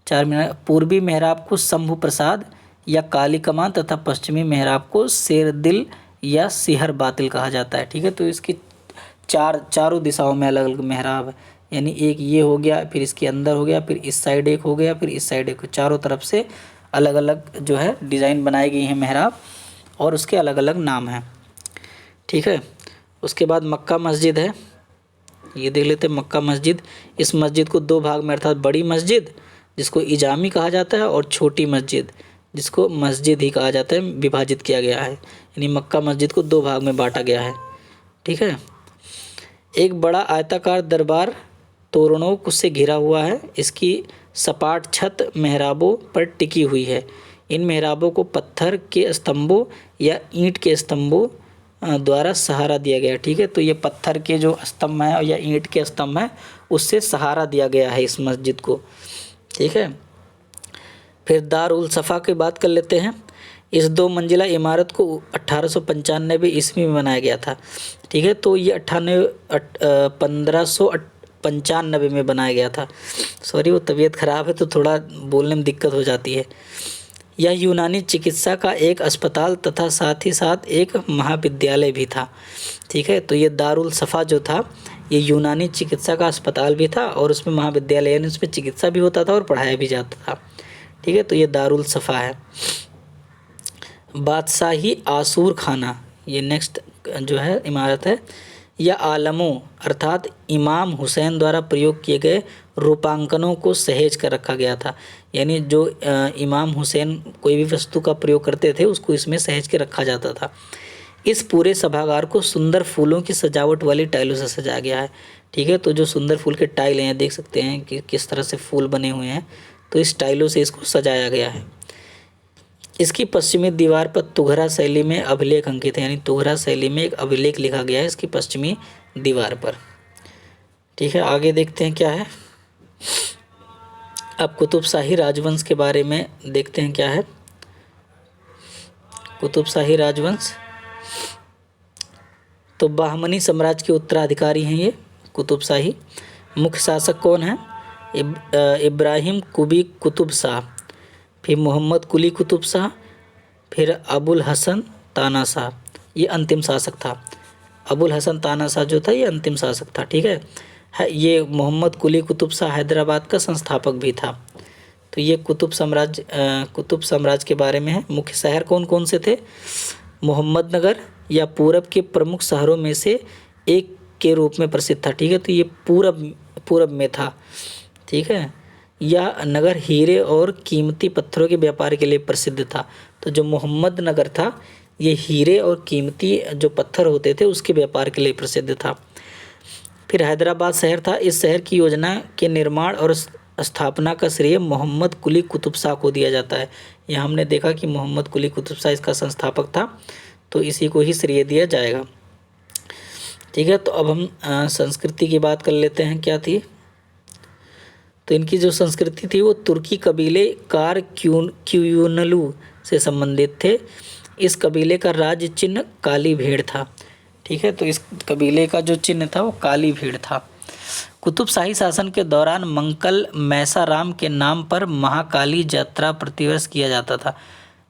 4 मीनार। पूर्वी मेहराब को शंभु प्रसाद या काली कमान तथा पश्चिमी मेहराब को शेरदिल या सिहर बातिल कहा जाता है, ठीक है। तो इसकी चारों दिशाओं में अलग अलग मेहराब है, यानी एक ये हो गया, फिर इसके अंदर हो गया, फिर इस साइड एक हो गया, फिर इस साइड एक, चारों तरफ से अलग अलग जो है डिज़ाइन बनाई गई हैं मेहराब, और उसके अलग अलग नाम हैं, ठीक है। उसके बाद मक्का मस्जिद है, ये देख लेते हैं मक्का मस्जिद। इस मस्जिद को 2 भाग में, अर्थात बड़ी मस्जिद जिसको इजामी कहा जाता है और छोटी मस्जिद जिसको मस्जिद ही कहा जाता है, विभाजित किया गया है। यानी मक्का मस्जिद को 2 भाग में बांटा गया है, ठीक है। एक बड़ा आयताकार दरबार तोरणों से घिरा हुआ है। इसकी सपाट छत मेहराबों पर टिकी हुई है। इन मेहराबों को पत्थर के स्तंभों या ईंट के स्तंभों द्वारा सहारा दिया गया, ठीक है। तो ये पत्थर के जो स्तंभ हैं या ईंट के स्तंभ हैं, उससे सहारा दिया गया है इस मस्जिद को, ठीक है। फिर दार उल सफ़ा की बात कर लेते हैं। इस 2 मंजिला इमारत को 1895 ईस्वी में बनाया गया था, ठीक है। तो ये 1595 में बनाया गया था। सॉरी, वो तबीयत ख़राब है तो थोड़ा बोलने में दिक्कत हो जाती है। यह यूनानी चिकित्सा का एक अस्पताल तथा साथ ही साथ एक महाविद्यालय भी था, ठीक है। तो ये दारुल सफ़ा जो था, ये यूनानी चिकित्सा का अस्पताल भी था और उसमें महाविद्यालय, यानी उसमें चिकित्सा भी होता था और पढ़ाया भी जाता था, ठीक है। तो ये दारुल सफ़ा है। बादशाही आसूर खाना, ये नेक्स्ट जो है इमारत है। यह आलमों अर्थात इमाम हुसैन द्वारा प्रयोग किए गए रूपांकनों को सहेज कर रखा गया था। यानी जो इमाम हुसैन कोई भी वस्तु का प्रयोग करते थे उसको इसमें सहेज के रखा जाता था। इस पूरे सभागार को सुंदर फूलों की सजावट वाली टाइलों से सजाया गया है, ठीक है। तो जो सुंदर फूल के टाइल हैं, देख सकते हैं कि किस तरह से फूल बने हुए हैं, तो इस टाइलों से इसको सजाया गया है। इसकी पश्चिमी दीवार पर तुघरा शैली में अभिलेख अंकित है, यानी तुघरा शैली में एक अभिलेख लिखा गया है इसकी पश्चिमी दीवार पर, ठीक है। आगे देखते हैं क्या है। अब कुतुब शाही राजवंश के बारे में देखते हैं क्या है। कुतुब शाही राजवंश, तो बाहमनी साम्राज्य के उत्तराधिकारी हैं ये कुतुब शाही। मुख्य शासक कौन है? इब्राहिम कुबी कुतुब शाह, फिर मोहम्मद कुली कुतुब शाह, फिर अबुल हसन ताना शाह, ये अंतिम शासक था। अबुल हसन ताना शाह जो था ये अंतिम शासक था, ठीक है। ये मोहम्मद कुली कुतुब शाह हैदराबाद का संस्थापक भी था। तो ये कुतुब साम्राज्य के बारे में है। मुख्य शहर कौन कौन से थे? मोहम्मदनगर या पूरब के प्रमुख शहरों में से एक के रूप में प्रसिद्ध था, ठीक है। तो ये पूरब में था, ठीक है। यह नगर हीरे और कीमती पत्थरों के व्यापार के लिए प्रसिद्ध था। तो जो मोहम्मदनगर था ये हीरे और कीमती जो पत्थर होते थे उसके व्यापार के लिए प्रसिद्ध था। फिर हैदराबाद शहर था। इस शहर की योजना के निर्माण और स्थापना का श्रेय मोहम्मद कुली कुतुब शाह को दिया जाता है। यह हमने देखा कि मोहम्मद कुली कुतुब शाह इसका संस्थापक था, तो इसी को ही श्रेय दिया जाएगा, ठीक है। तो अब हम संस्कृति की बात कर लेते हैं, क्या थी। तो इनकी जो संस्कृति थी वो तुर्की कबीले कार क्यूयुनलू से संबंधित थे। इस कबीले का राज्य चिन्ह काली भेड़ था, ठीक है। तो इस कबीले का जो चिन्ह था वो काली भेड़ था। कुतुब शाही शासन के दौरान मंकल मैसाराम के नाम पर महाकाली यात्रा प्रतिवर्ष किया जाता था,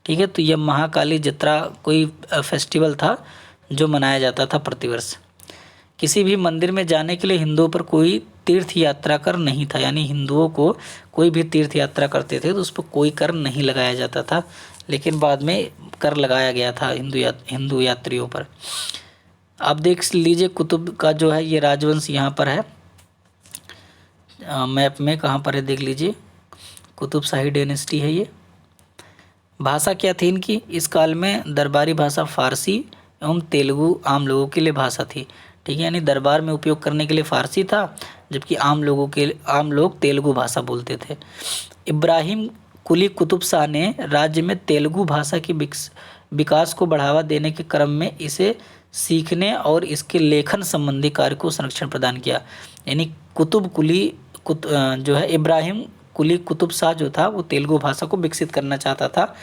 ठीक है। तो यह महाकाली यात्रा कोई फेस्टिवल था जो मनाया जाता था प्रतिवर्ष। किसी भी मंदिर में जाने के लिए हिंदुओं पर कोई तीर्थ यात्रा कर नहीं था, यानी हिंदुओं को कोई भी तीर्थ यात्रा करते थे तो उस पर कोई कर नहीं लगाया जाता था, लेकिन बाद में कर लगाया गया था हिंदू यात्रियों पर। आप देख लीजिए कुतुब का जो है ये राजवंश यहाँ पर है, मैप में कहाँ पर है देख लीजिए, कुतुब शाही डायनेस्टी है ये। भाषा क्या थी इनकी? इस काल में दरबारी भाषा फारसी एवं तेलुगु आम लोगों के लिए भाषा थी, ठीक है। यानी दरबार में उपयोग करने के लिए फारसी था, जबकि आम लोग तेलुगु भाषा बोलते थे। इब्राहिम कुली कुतुब शाह ने राज्य में तेलुगु भाषा की विकास को बढ़ावा देने के क्रम में इसे सीखने और इसके लेखन संबंधी कार्य को संरक्षण प्रदान किया। यानी जो है इब्राहिम कुली कुतुब शाह जो था वो तेलुगु भाषा को विकसित करना चाहता था,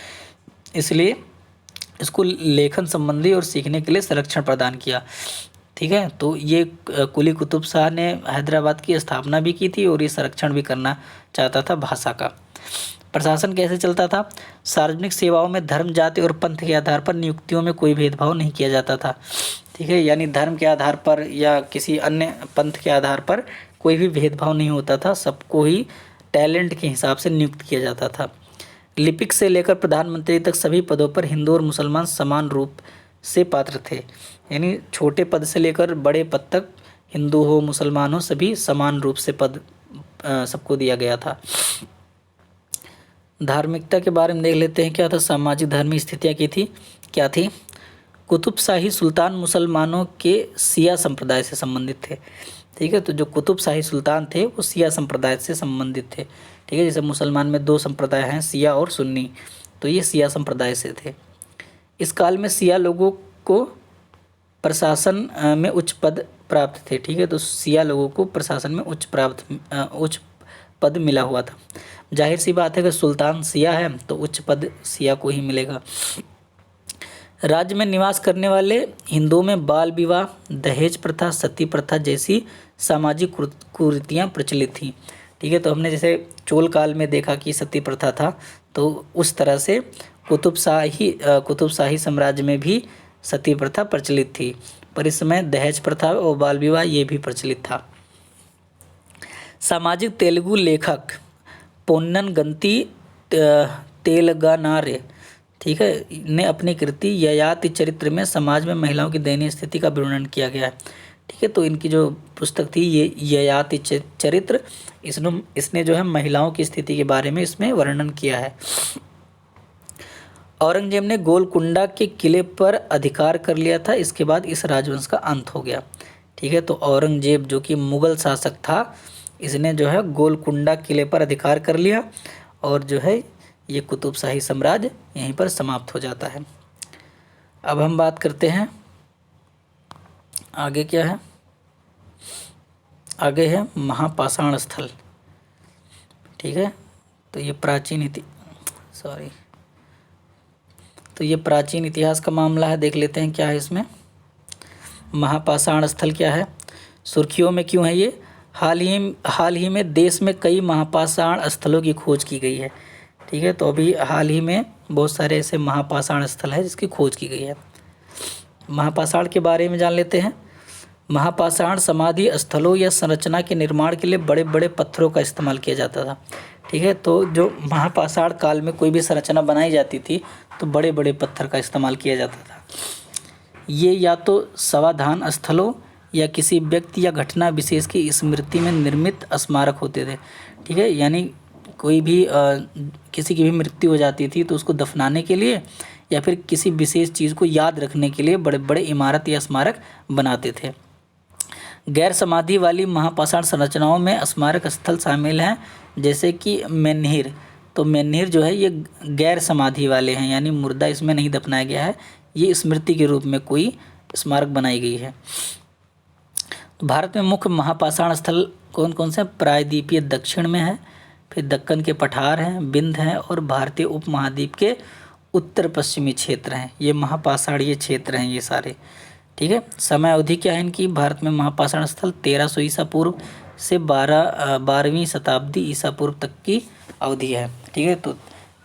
इसलिए इसको लेखन संबंधी और सीखने के लिए संरक्षण प्रदान किया। ठीक है, तो ये कुली कुतुब शाह ने हैदराबाद की स्थापना भी की थी और ये संरक्षण भी करना चाहता था भाषा का। प्रशासन कैसे चलता था? सार्वजनिक सेवाओं में धर्म, जाति और पंथ के आधार पर नियुक्तियों में कोई भेदभाव नहीं किया जाता था। ठीक है, यानी धर्म के आधार पर या किसी अन्य पंथ के आधार पर कोई भी भेदभाव नहीं होता था, सबको ही टैलेंट के हिसाब से नियुक्त किया जाता था। लिपिक से लेकर प्रधानमंत्री तक सभी पदों पर हिंदू और मुसलमान समान रूप से पात्र थे। यानी छोटे पद से लेकर बड़े पद तक हिंदू हो मुसलमान हो सभी समान रूप से पद सबको दिया गया था। धार्मिकता के बारे में देख लेते हैं क्या था। सामाजिक धार्मिक स्थितियाँ क्या थी? कुतुबशाही सुल्तान मुसलमानों के शिया संप्रदाय से संबंधित थे। ठीक है, तो जो कुतुबशाही सुल्तान थे वो शिया संप्रदाय से संबंधित थे। ठीक है, जैसे मुसलमान में 2 संप्रदाय हैं, शिया और सुन्नी, तो ये शिया संप्रदाय से थे। इस काल में शिया लोगों को प्रशासन में उच्च पद प्राप्त थे। ठीक है, तो शिया लोगों को प्रशासन में उच्च पद मिला हुआ था। जाहिर सी बात है कि सुल्तान शिया है तो उच्च पद शिया को ही मिलेगा। राज्य में निवास करने वाले हिंदुओं में बाल विवाह, दहेज प्रथा, सती प्रथा जैसी सामाजिक कुरीतियाँ प्रचलित थीं। ठीक है, तो हमने जैसे चोल काल में देखा कि सती प्रथा था, तो उस तरह से कुतुबशाही साम्राज्य में भी सती प्रथा प्रचलित थी, पर इस समय दहेज प्रथा और बाल विवाह ये भी प्रचलित था। सामाजिक तेलुगु लेखक पोन्नन गंती तेलंगानारे, ठीक है, ने अपनी कृति ययाति चरित्र में समाज में महिलाओं की दयनीय स्थिति का वर्णन किया गया है। ठीक है, तो इनकी जो पुस्तक थी ये ययाति चरित्र, इसने जो है महिलाओं की स्थिति के बारे में इसमें वर्णन किया है। औरंगजेब ने गोलकुंडा के किले पर अधिकार कर लिया था, इसके बाद इस राजवंश का अंत हो गया। ठीक है, तो औरंगजेब जो कि मुगल शासक था, इसने जो है गोलकुंडा किले पर अधिकार कर लिया और जो है ये कुतुबशाही साम्राज्य यहीं पर समाप्त हो जाता है। अब हम बात करते हैं आगे क्या है। आगे है महापाषाण स्थल। ठीक है, तो ये प्राचीन इतिहास का मामला है। देख लेते हैं क्या है इसमें। महापाषाण स्थल क्या है, सुर्खियों में क्यों है ये? हाल ही में देश में कई महापाषाण स्थलों की खोज की गई है। ठीक है, तो अभी हाल ही में बहुत सारे ऐसे महापाषाण स्थल है जिसकी खोज की गई है। महापाषाण के बारे में जान लेते हैं। महापाषाण समाधि स्थलों या संरचना के निर्माण के लिए बड़े बड़े पत्थरों का इस्तेमाल किया जाता था। ठीक है, तो जो महापाषाण काल में कोई भी संरचना बनाई जाती थी तो बड़े बड़े पत्थर का इस्तेमाल किया जाता था। ये या तो समाधान स्थलों या किसी व्यक्ति या घटना विशेष की स्मृति में निर्मित स्मारक होते थे। ठीक है, यानी कोई भी किसी की भी मृत्यु हो जाती थी तो उसको दफनाने के लिए या फिर किसी विशेष चीज़ को याद रखने के लिए बड़े बड़े इमारत या स्मारक बनाते थे। गैर समाधि वाली महापाषाण संरचनाओं में स्मारक स्थल शामिल हैं, जैसे कि मेन्हिर। तो मेन्हिर जो है ये गैर समाधि वाले हैं, यानी मुर्दा इसमें नहीं दफनाया गया है, ये स्मृति के रूप में कोई स्मारक बनाई गई है। भारत में मुख्य महापाषाण स्थल कौन कौन से? प्रायद्वीपीय दक्षिण में है, फिर दक्कन के पठार हैं, विंध्य हैं और भारतीय उपमहाद्वीप के उत्तर पश्चिमी क्षेत्र हैं। ये महापाषाणीय क्षेत्र हैं ये सारे। ठीक है, समय अवधि क्या है इनकी? भारत में महापाषाण स्थल 1300 ईसा पूर्व से 12वीं शताब्दी ईसा पूर्व तक की अवधि है। ठीक है, तो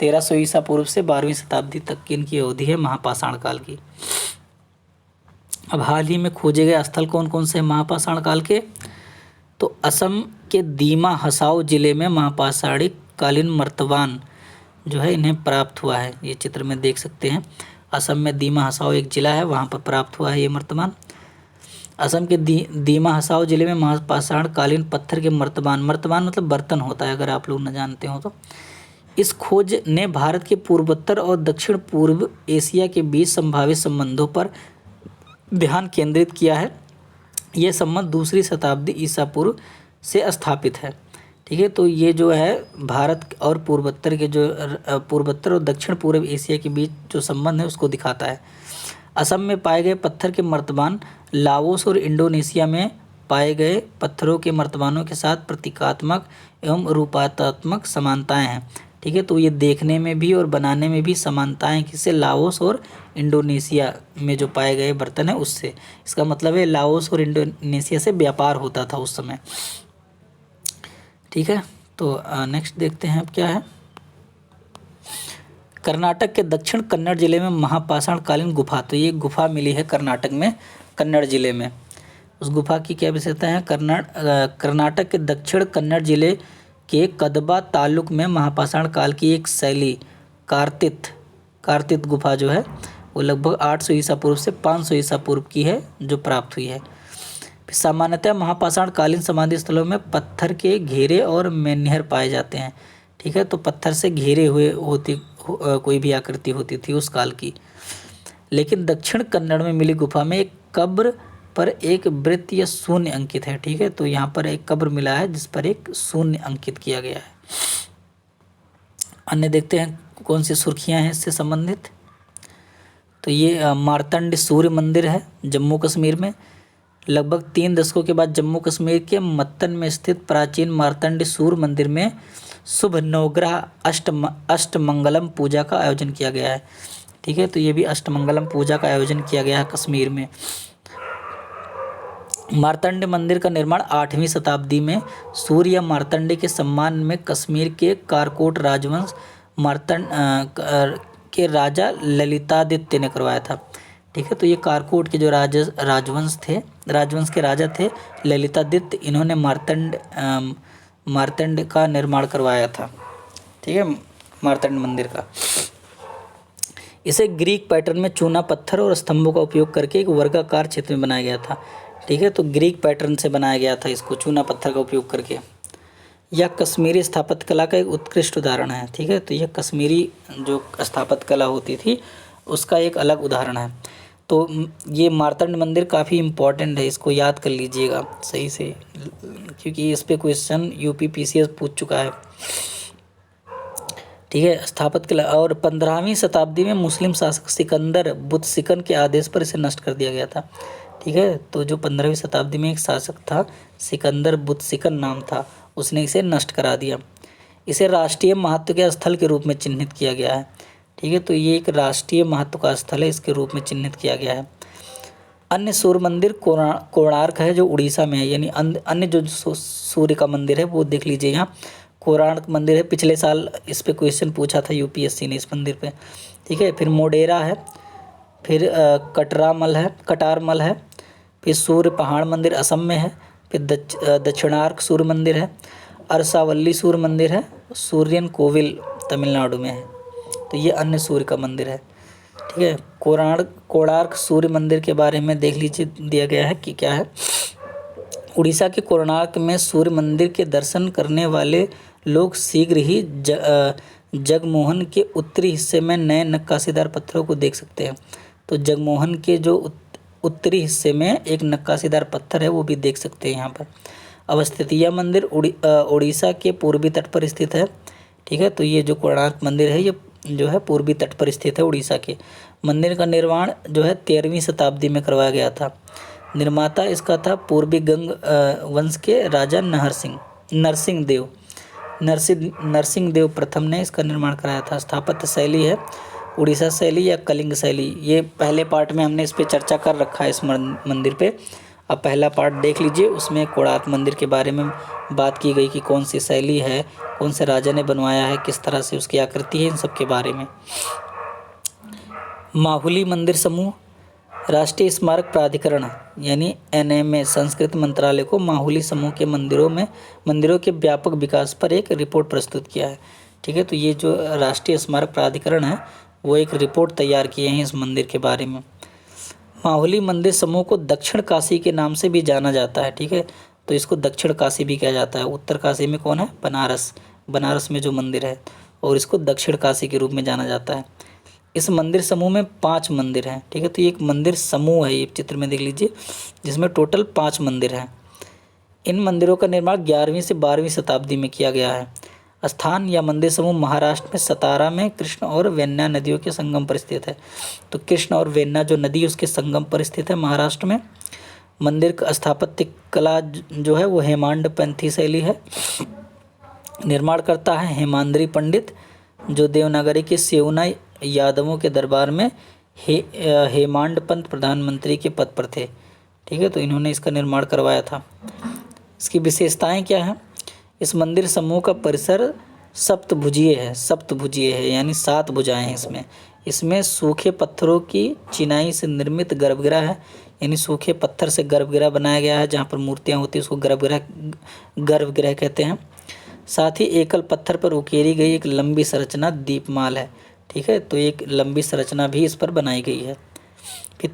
1300 ईसा पूर्व से 12वीं शताब्दी तक की इनकी अवधि है महापाषाण काल की। अब हाल ही में खोजे गए स्थल कौन कौन से महापाषाण काल के? तो असम के दीमा हसाओ जिले में महापाषाणी कालीन मर्तबान जो है इन्हें प्राप्त हुआ है। ये चित्र में देख सकते हैं, असम में दीमा हसाओ एक जिला है, वहाँ पर प्राप्त हुआ है ये मर्तबान। असम के दीमा हसाओ जिले में महापाषाण कालीन पत्थर के मर्तबान मतलब बर्तन होता है, अगर आप लोग न जानते हो तो। इस खोज ने भारत के पूर्वोत्तर और दक्षिण पूर्व एशिया के बीच संभावित संबंधों पर ध्यान केंद्रित किया है। यह संबंध 2री शताब्दी ईसा पूर्व से स्थापित है। ठीक है। तो ये जो है भारत और पूर्वोत्तर के जो पूर्वोत्तर और दक्षिण पूर्व एशिया के बीच जो संबंध है उसको दिखाता है। असम में पाए गए पत्थर के मर्तबान लाओस और इंडोनेशिया में पाए गए पत्थरों के मर्तबानों के साथ प्रतीकात्मक एवं रूपात्मक समानताएं हैं। ठीक है। तो ये देखने में भी और बनाने में भी समानताएं किससे, लाओस और इंडोनेशिया में जो पाए गए बर्तन है उससे। इसका मतलब है लाओस और इंडोनेशिया से व्यापार होता था उस समय। ठीक है। तो नेक्स्ट देखते हैं अब क्या है। कर्नाटक के दक्षिण कन्नड़ जिले में महापाषाणकालीन गुफा, तो ये गुफा मिली है कर्नाटक में, कन्नड़ जिले में। उस गुफा की क्या विशेषता है। कर्नाटक के दक्षिण कन्नड़ जिले के कदबा तालुक में महापाषाण काल की एक शैली कार्तित गुफा जो है वो लगभग 800 ईसा पूर्व से 500 ईसा पूर्व की है जो प्राप्त हुई है। सामान्यतः महापाषाण कालीन समाधि स्थलों में पत्थर के घेरे और मेन्हर पाए जाते हैं। ठीक है। तो पत्थर से घेरे हुए कोई भी आकृति होती थी उस काल की। लेकिन दक्षिण कन्नड़ में मिली गुफा में एक कब्र पर एक वृत्त या शून्य अंकित है। ठीक है। तो यहाँ पर एक कब्र मिला है जिस पर एक शून्य अंकित किया गया है। अन्य देखते हैं कौन सी सुर्खियाँ हैं इससे संबंधित। तो ये मार्तंड सूर्य मंदिर है जम्मू कश्मीर में। लगभग 3 दशकों के बाद जम्मू कश्मीर के मत्तन में स्थित प्राचीन मार्तंड सूर्य मंदिर में शुभ नवग्रह अष्टमंगलम पूजा का आयोजन किया गया है। ठीक है। तो ये भी अष्टमंगलम पूजा का आयोजन किया गया है कश्मीर में। मार्तंड मंदिर का निर्माण 8वीं शताब्दी में सूर्य मार्तंड के सम्मान में कश्मीर के कारकोट राजवंश मार्तंड के राजा ललितादित्य ने करवाया था। ठीक है। तो ये कारकोट के जो राजवंश के राजा थे ललितादित्य, इन्होंने मार्तंड का निर्माण करवाया था। ठीक है। मार्तंड मंदिर का। इसे ग्रीक पैटर्न में चूना पत्थर और स्तंभों का उपयोग करके एक वर्गाकार क्षेत्र में बनाया गया था। ठीक है। तो ग्रीक पैटर्न से बनाया गया था इसको, चूना पत्थर का उपयोग करके। यह कश्मीरी स्थापत्य कला का एक उत्कृष्ट उदाहरण है। ठीक है। तो यह कश्मीरी जो स्थापत्य कला होती थी उसका एक अलग उदाहरण है। तो ये मार्तंड मंदिर काफ़ी इम्पोर्टेंट है, इसको याद कर लीजिएगा सही से, क्योंकि इस पे क्वेश्चन यूपी पीसीएस पूछ चुका है। ठीक है। स्थापत्य कला। और 15वीं शताब्दी में मुस्लिम शासक सिकंदर बुतसिकन के आदेश पर इसे नष्ट कर दिया गया था। ठीक है। तो जो 15वीं शताब्दी में एक शासक था सिकंदर बुतसिकन नाम था, उसने इसे नष्ट करा दिया। इसे राष्ट्रीय महत्व के स्थल के रूप में चिन्हित किया गया है। ठीक है। तो ये एक राष्ट्रीय महत्व का स्थल है, इसके रूप में चिन्हित किया गया है। अन्य सूर्य मंदिर कोणार्क है जो उड़ीसा में है। यानी अन्य जो सूर्य का मंदिर है वो देख लीजिए, यहाँ कोणार्क मंदिर है। पिछले साल इस पे क्वेश्चन पूछा था यूपीएससी ने इस मंदिर पे। ठीक है। फिर मोडेरा है, फिर कटारमल है, फिर सूर्य पहाड़ मंदिर असम में है, फिर दक्षिणार्क सूर्य मंदिर है, अरसावल्ली सूर्य मंदिर है, सूर्यन कोविल तमिलनाडु में है। तो ये अन्य सूर्य का मंदिर है। ठीक है। कोणार्क सूर्य मंदिर के बारे में देख लीजिए, दिया गया है कि क्या है। उड़ीसा के कोणार्क में सूर्य मंदिर के दर्शन करने वाले लोग शीघ्र ही जगमोहन के उत्तरी हिस्से में नए नक्काशीदार पत्थरों को देख सकते हैं। तो जगमोहन के जो उत्तरी हिस्से में एक नक्काशीदार पत्थर है वो भी देख सकते हैं यहाँ पर अवस्थित। यह मंदिर उड़ीसा के पूर्वी तट पर स्थित है। ठीक है। तो ये जो कोणार्क मंदिर है ये जो है पूर्वी तट पर स्थित है उड़ीसा के। मंदिर का निर्माण जो है 13वीं शताब्दी में करवाया गया था। निर्माता इसका था पूर्वी गंग वंश के राजा नरसिंह देव प्रथम ने इसका निर्माण कराया था। स्थापत्य शैली है उड़ीसा शैली या कलिंग शैली। ये पहले पार्ट में हमने इस पे चर्चा कर रखा है इस मंदिर पे। अब पहला पार्ट देख लीजिए, उसमें कोणार्क मंदिर के बारे में बात की गई कि कौन सी शैली है, कौन से राजा ने बनवाया है, किस तरह से उसकी आकृति है, इन सब के बारे में। माहुली मंदिर समूह राष्ट्रीय स्मारक प्राधिकरण यानी एनएमए संस्कृति मंत्रालय को माहुली समूह के मंदिरों के व्यापक विकास पर एक रिपोर्ट प्रस्तुत किया है। ठीक है। तो ये जो राष्ट्रीय स्मारक प्राधिकरण है वो एक रिपोर्ट तैयार किए हैं इस मंदिर के बारे में। माहुली मंदिर समूह को दक्षिण काशी के नाम से भी जाना जाता है। ठीक है। तो इसको दक्षिण काशी भी कहा जाता है। उत्तर काशी में कौन है, बनारस में जो मंदिर है, और इसको दक्षिण काशी के रूप में जाना जाता है। इस मंदिर समूह में 5 मंदिर हैं। ठीक है। तो ये एक मंदिर समूह है, ये चित्र में देख लीजिए, जिसमें टोटल 5 मंदिर हैं। इन मंदिरों का निर्माण 11वीं से 12वीं शताब्दी में किया गया है। स्थान या मंदिर समूह महाराष्ट्र में सतारा में कृष्ण और वेन्ना नदियों के संगम पर स्थित है। तो कृष्ण और वेन्ना जो नदी उसके संगम पर स्थित है महाराष्ट्र में। मंदिर का स्थापत्य कला जो है वो हेमांड पैंथी शैली है। निर्माण करता है हेमांद्री पंडित, जो देवनागरी के सेवना यादवों के दरबार में हेमांड पंत प्रधानमंत्री के पद पर थे। ठीक है, तो इन्होंने इसका निर्माण करवाया था। इसकी विशेषताएं क्या हैं? इस मंदिर समूह का परिसर सप्तभुजीय है यानी 7 भुजाएं हैं इसमें। इसमें सूखे पत्थरों की चिनाई से निर्मित गर्भगृह है, यानी सूखे पत्थर से गर्भगृह बनाया गया है। जहाँ पर मूर्तियाँ होती है उसको गर्भगृह कहते हैं। साथ ही एकल पत्थर पर उकेरी गई एक लंबी संरचना दीपमाल है। ठीक है, तो एक लंबी संरचना भी इस पर बनाई गई है। फिर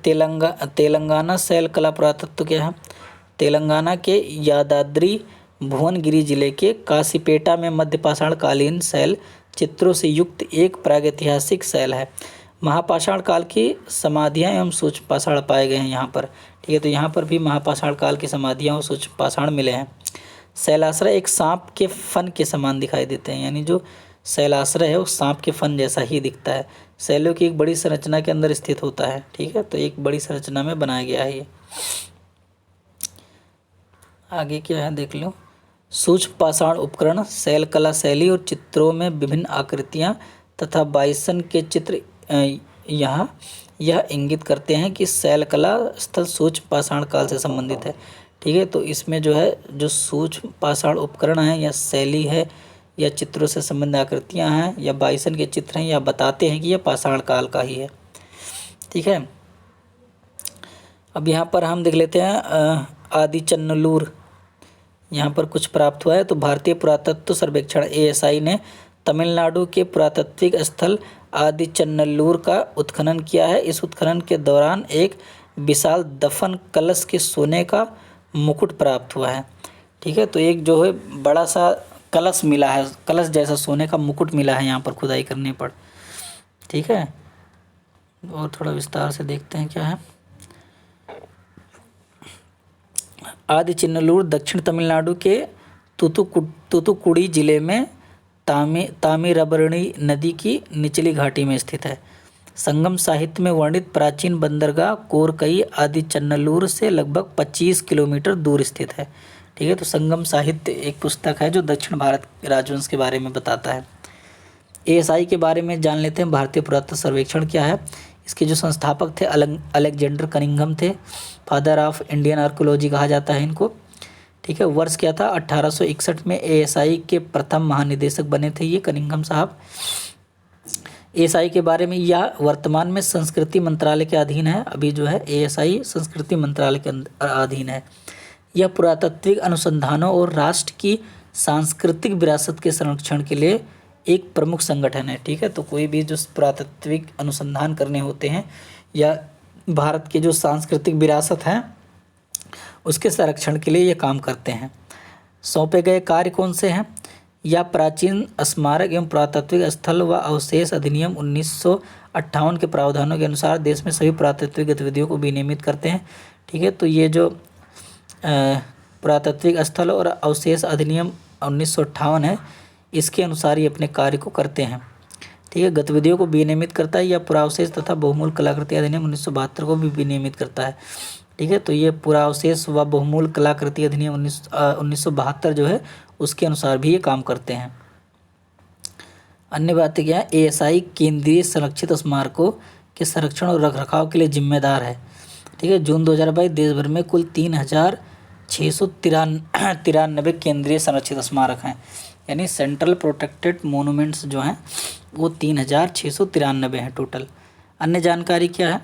तेलंगाना शैल कला पुरातत्व क्या है? तेलंगाना के यादाद्री भुवनगिरी जिले के कासीपेटा में मध्यपाषाण कालीन शैल चित्रों से युक्त एक प्रागैतिहासिक शैल है। महापाषाण काल की समाधियाँ एवं सूक्ष्म पाषाण पाए गए हैं यहाँ पर। ठीक है, तो यहाँ पर भी महापाषाण काल की समाधियाँ और सूक्ष्म पाषाण मिले हैं। शैलाश्रय एक सांप के फन के समान दिखाई देते हैं, यानी जो शैलाश्रय है वो सांप के फन जैसा ही दिखता है। शैलों की एक बड़ी संरचना के अंदर स्थित होता है। ठीक है, तो एक बड़ी संरचना में बनाया गया है ये। आगे क्या है देख लो। सूक्ष्म पाषाण उपकरण शैल कला शैली और चित्रों में विभिन्न आकृतियाँ तथा बाइसन के चित्र यह इंगित करते हैं कि शैल कला स्थल सूक्ष्म पाषाण काल से संबंधित है। ठीक है, तो इसमें जो है जो सूक्ष्म पाषाण उपकरण हैं या शैली है या चित्रों से संबंधित आकृतियाँ हैं या बाइसन के चित्र हैं या बताते हैं कि यह पाषाण काल का ही है। ठीक है, अब यहाँ पर हम देख लेते हैं आदिचन्नलूर यहाँ पर कुछ प्राप्त हुआ है। तो भारतीय पुरातत्व सर्वेक्षण ASI ने तमिलनाडु के पुरातात्विक स्थल आदिचन्नलूर का उत्खनन किया है। इस उत्खनन के दौरान एक विशाल दफन कलश के सोने का मुकुट प्राप्त हुआ है। ठीक है, तो एक जो है बड़ा सा कलश मिला है, कलश जैसा सोने का मुकुट मिला है यहाँ पर खुदाई करने पर। ठीक है, और थोड़ा विस्तार से देखते हैं क्या है। आदिचन्नलूर दक्षिण तमिलनाडु के तूतुकुड़ी जिले में तामिरबरणी नदी की निचली घाटी में स्थित है। संगम साहित्य में वर्णित प्राचीन बंदरगाह कोरकई आदिचन्नलूर से लगभग 25 किलोमीटर दूर स्थित है। ठीक है, तो संगम साहित्य एक पुस्तक है जो दक्षिण भारत राजवंश के बारे में बताता है। ASI के बारे में जान लेते हैं। भारतीय पुरातत्व सर्वेक्षण क्या है? इसके जो संस्थापक थे अलेक्जेंडर कनिंघम थे। फादर ऑफ इंडियन आर्कोलॉजी कहा जाता है इनको। ठीक है, वर्ष क्या था? 1861 में ASI के प्रथम महानिदेशक बने थे ये कनिंघम साहब। ASI के बारे में यह वर्तमान में संस्कृति मंत्रालय के अधीन है। अभी जो है ASI संस्कृति मंत्रालय के अधीन है। यह पुरातात्विक अनुसंधानों और राष्ट्र की सांस्कृतिक विरासत के संरक्षण के लिए एक प्रमुख संगठन है। ठीक है, तो कोई भी जो पुरातात्विक अनुसंधान करने होते हैं या भारत की जो सांस्कृतिक विरासत है उसके संरक्षण के लिए ये काम करते हैं। सौंपे गए कार्य कौन से हैं? या प्राचीन स्मारक एवं पुरातात्विक स्थल व अवशेष अधिनियम 1958 के प्रावधानों के अनुसार देश में सभी पुरातात्विक गतिविधियों को विनियमित करते हैं। ठीक है, तो ये जो पुरातात्विक स्थल और अवशेष अधिनियम 1958 है इसके अनुसार ये अपने कार्य को करते हैं। ठीक है, गतिविधियों को विनियमित करता है। या पुरावशेष तथा बहुमूल्य कलाकृति अधिनियम 1972 को भी विनियमित करता है। ठीक है, तो ये पुरावशेष व बहुमूल्य कलाकृति अधिनियम 1972 जो है उसके अनुसार भी ये काम करते हैं। अन्य बातें क्या है? ASI केंद्रीय संरक्षित स्मारकों के संरक्षण और रखरखाव के लिए जिम्मेदार है। ठीक है, जून 2022 देश भर में कुल 3693 केंद्रीय संरक्षित स्मारक हैं, यानी सेंट्रल प्रोटेक्टेड मोनूमेंट्स जो हैं वो 3693 हैं टोटल। अन्य जानकारी क्या है?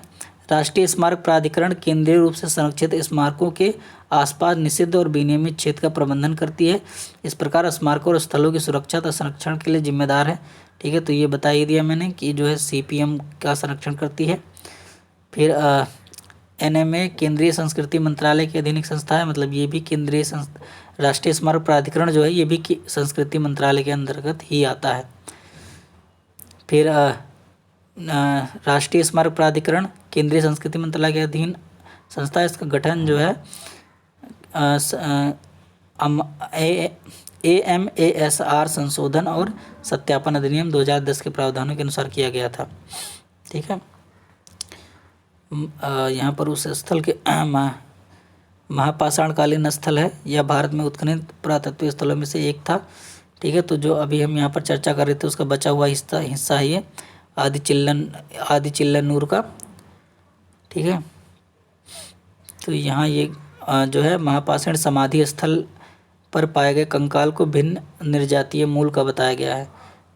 राष्ट्रीय स्मारक प्राधिकरण केंद्रीय रूप से संरक्षित स्मारकों के आसपास निषिद्ध और विनियमित क्षेत्र का प्रबंधन करती है। इस प्रकार स्मारकों और स्थलों की सुरक्षा तथा संरक्षण के लिए जिम्मेदार है। ठीक है, तो ये बता ही दिया मैंने कि जो है CPM का संरक्षण करती है। फिर NMA केंद्रीय संस्कृति मंत्रालय की अधीन एक संस्था है, मतलब ये भी केंद्रीय राष्ट्रीय स्मारक प्राधिकरण जो है ये भी संस्कृति मंत्रालय के अंतर्गत ही आता है। फिर राष्ट्रीय स्मारक प्राधिकरण केंद्रीय संस्कृति मंत्रालय के अधीन संस्था। इसका गठन जो है AMASR संशोधन और सत्यापन अधिनियम 2010 के प्रावधानों के अनुसार किया गया था। ठीक है, यहाँ पर उस स्थल के महापाषाणकालीन स्थल है, यह भारत में उत्खनन पुरातत्व स्थलों में से एक था। ठीक है, तो जो अभी हम यहाँ पर चर्चा कर रहे थे उसका बचा हुआ हिस्सा है ये आदि चिल्लनूर का। ठीक है, तो यहाँ ये जो है महापाषाण समाधि स्थल पर पाए गए कंकाल को भिन्न निर्जातीय मूल का बताया गया है।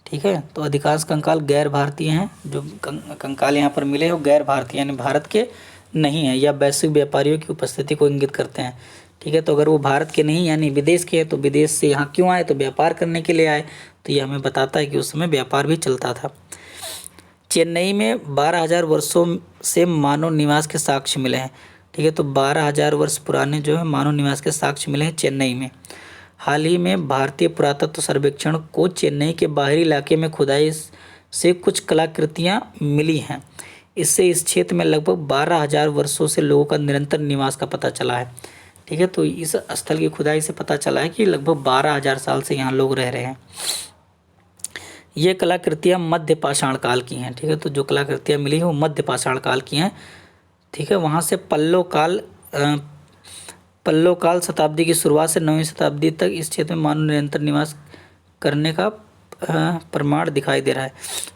ठीक है, तो अधिकांश कंकाल गैर भारतीय हैं, जो कंकाल यहाँ पर मिले हैं वो गैर भारतीय यानी भारत के नहीं है या वैश्विक व्यापारियों की उपस्थिति को इंगित करते हैं। ठीक है, तो अगर वो भारत के नहीं यानी विदेश के हैं तो विदेश से यहाँ क्यों आए, तो व्यापार करने के लिए आए, तो ये हमें बताता है कि उस समय व्यापार भी चलता था। चेन्नई में 12,000 वर्षों से मानव निवास के साक्ष्य मिले हैं। ठीक है, तो 12,000 वर्ष पुराने जो है मानव निवास के साक्ष्य मिले हैं चेन्नई में। हाल ही में भारतीय पुरातत्व सर्वेक्षण को चेन्नई के बाहरी इलाके में खुदाई से कुछ कलाकृतियां मिली हैं। इससे इस क्षेत्र में लगभग 12,000 वर्षों से लोगों का निरंतर निवास का पता चला है। ठीक है, तो इस स्थल की खुदाई से पता चला है कि लगभग 12,000 साल से यहाँ लोग रह रहे हैं। ये कलाकृतियाँ मध्य पाषाण काल की हैं। ठीक है, तो जो कलाकृतियाँ मिली हैं वो मध्य पाषाण काल की हैं। ठीक है, वहाँ से पल्लो काल शताब्दी की शुरुआत से 9वीं शताब्दी तक इस क्षेत्र में मानव निरंतर निवास करने का प्रमाण दिखाई दे रहा है।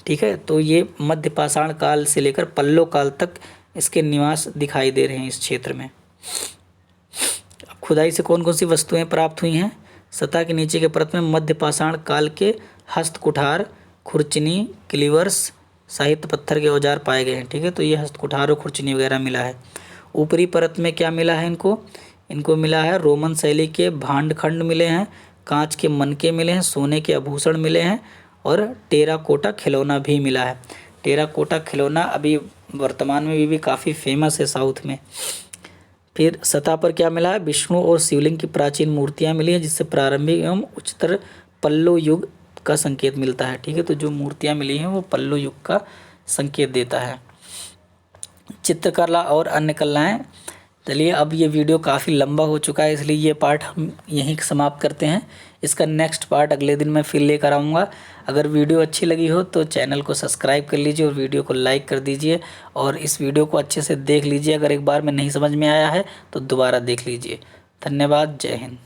ठीक है, तो ये मध्य पाषाण काल से लेकर पल्लो काल तक इसके निवास दिखाई दे रहे हैं इस क्षेत्र में। अब खुदाई से कौन कौन सी वस्तुएं प्राप्त हुई हैं? सतह के नीचे के परत में मध्य पाषाण काल के हस्त कुठार, खुरचनी, क्लीवर्स, साहित्य पत्थर के औजार पाए गए हैं। ठीक है, तो ये हस्त कुठार और खुरचनी वगैरह मिला है। ऊपरी परत में क्या मिला है इनको मिला है रोमन शैली के भांडखंड मिले हैं, कांच के मनके मिले हैं, सोने के आभूषण मिले हैं और टेराकोटा खिलौना भी मिला है। टेराकोटा खिलौना अभी वर्तमान में भी काफ़ी फेमस है साउथ में। फिर सतह पर क्या मिला है? विष्णु और शिवलिंग की प्राचीन मूर्तियाँ मिली हैं, जिससे प्रारंभिक एवं उच्चतर पल्लो युग का संकेत मिलता है। ठीक है, तो जो मूर्तियाँ मिली हैं वो पल्लो युग का संकेत देता है। चित्रकला और अन्य कलाएँ। चलिए, अब ये वीडियो काफ़ी लंबा हो चुका है, इसलिए ये पार्ट हम यहीं समाप्त करते हैं। इसका नेक्स्ट पार्ट अगले दिन मैं फिर लेकर आऊँगा। अगर वीडियो अच्छी लगी हो तो चैनल को सब्सक्राइब कर लीजिए और वीडियो को लाइक कर दीजिए और इस वीडियो को अच्छे से देख लीजिए। अगर एक बार में नहीं समझ में आया है तो दोबारा देख लीजिए। धन्यवाद। जय हिंद।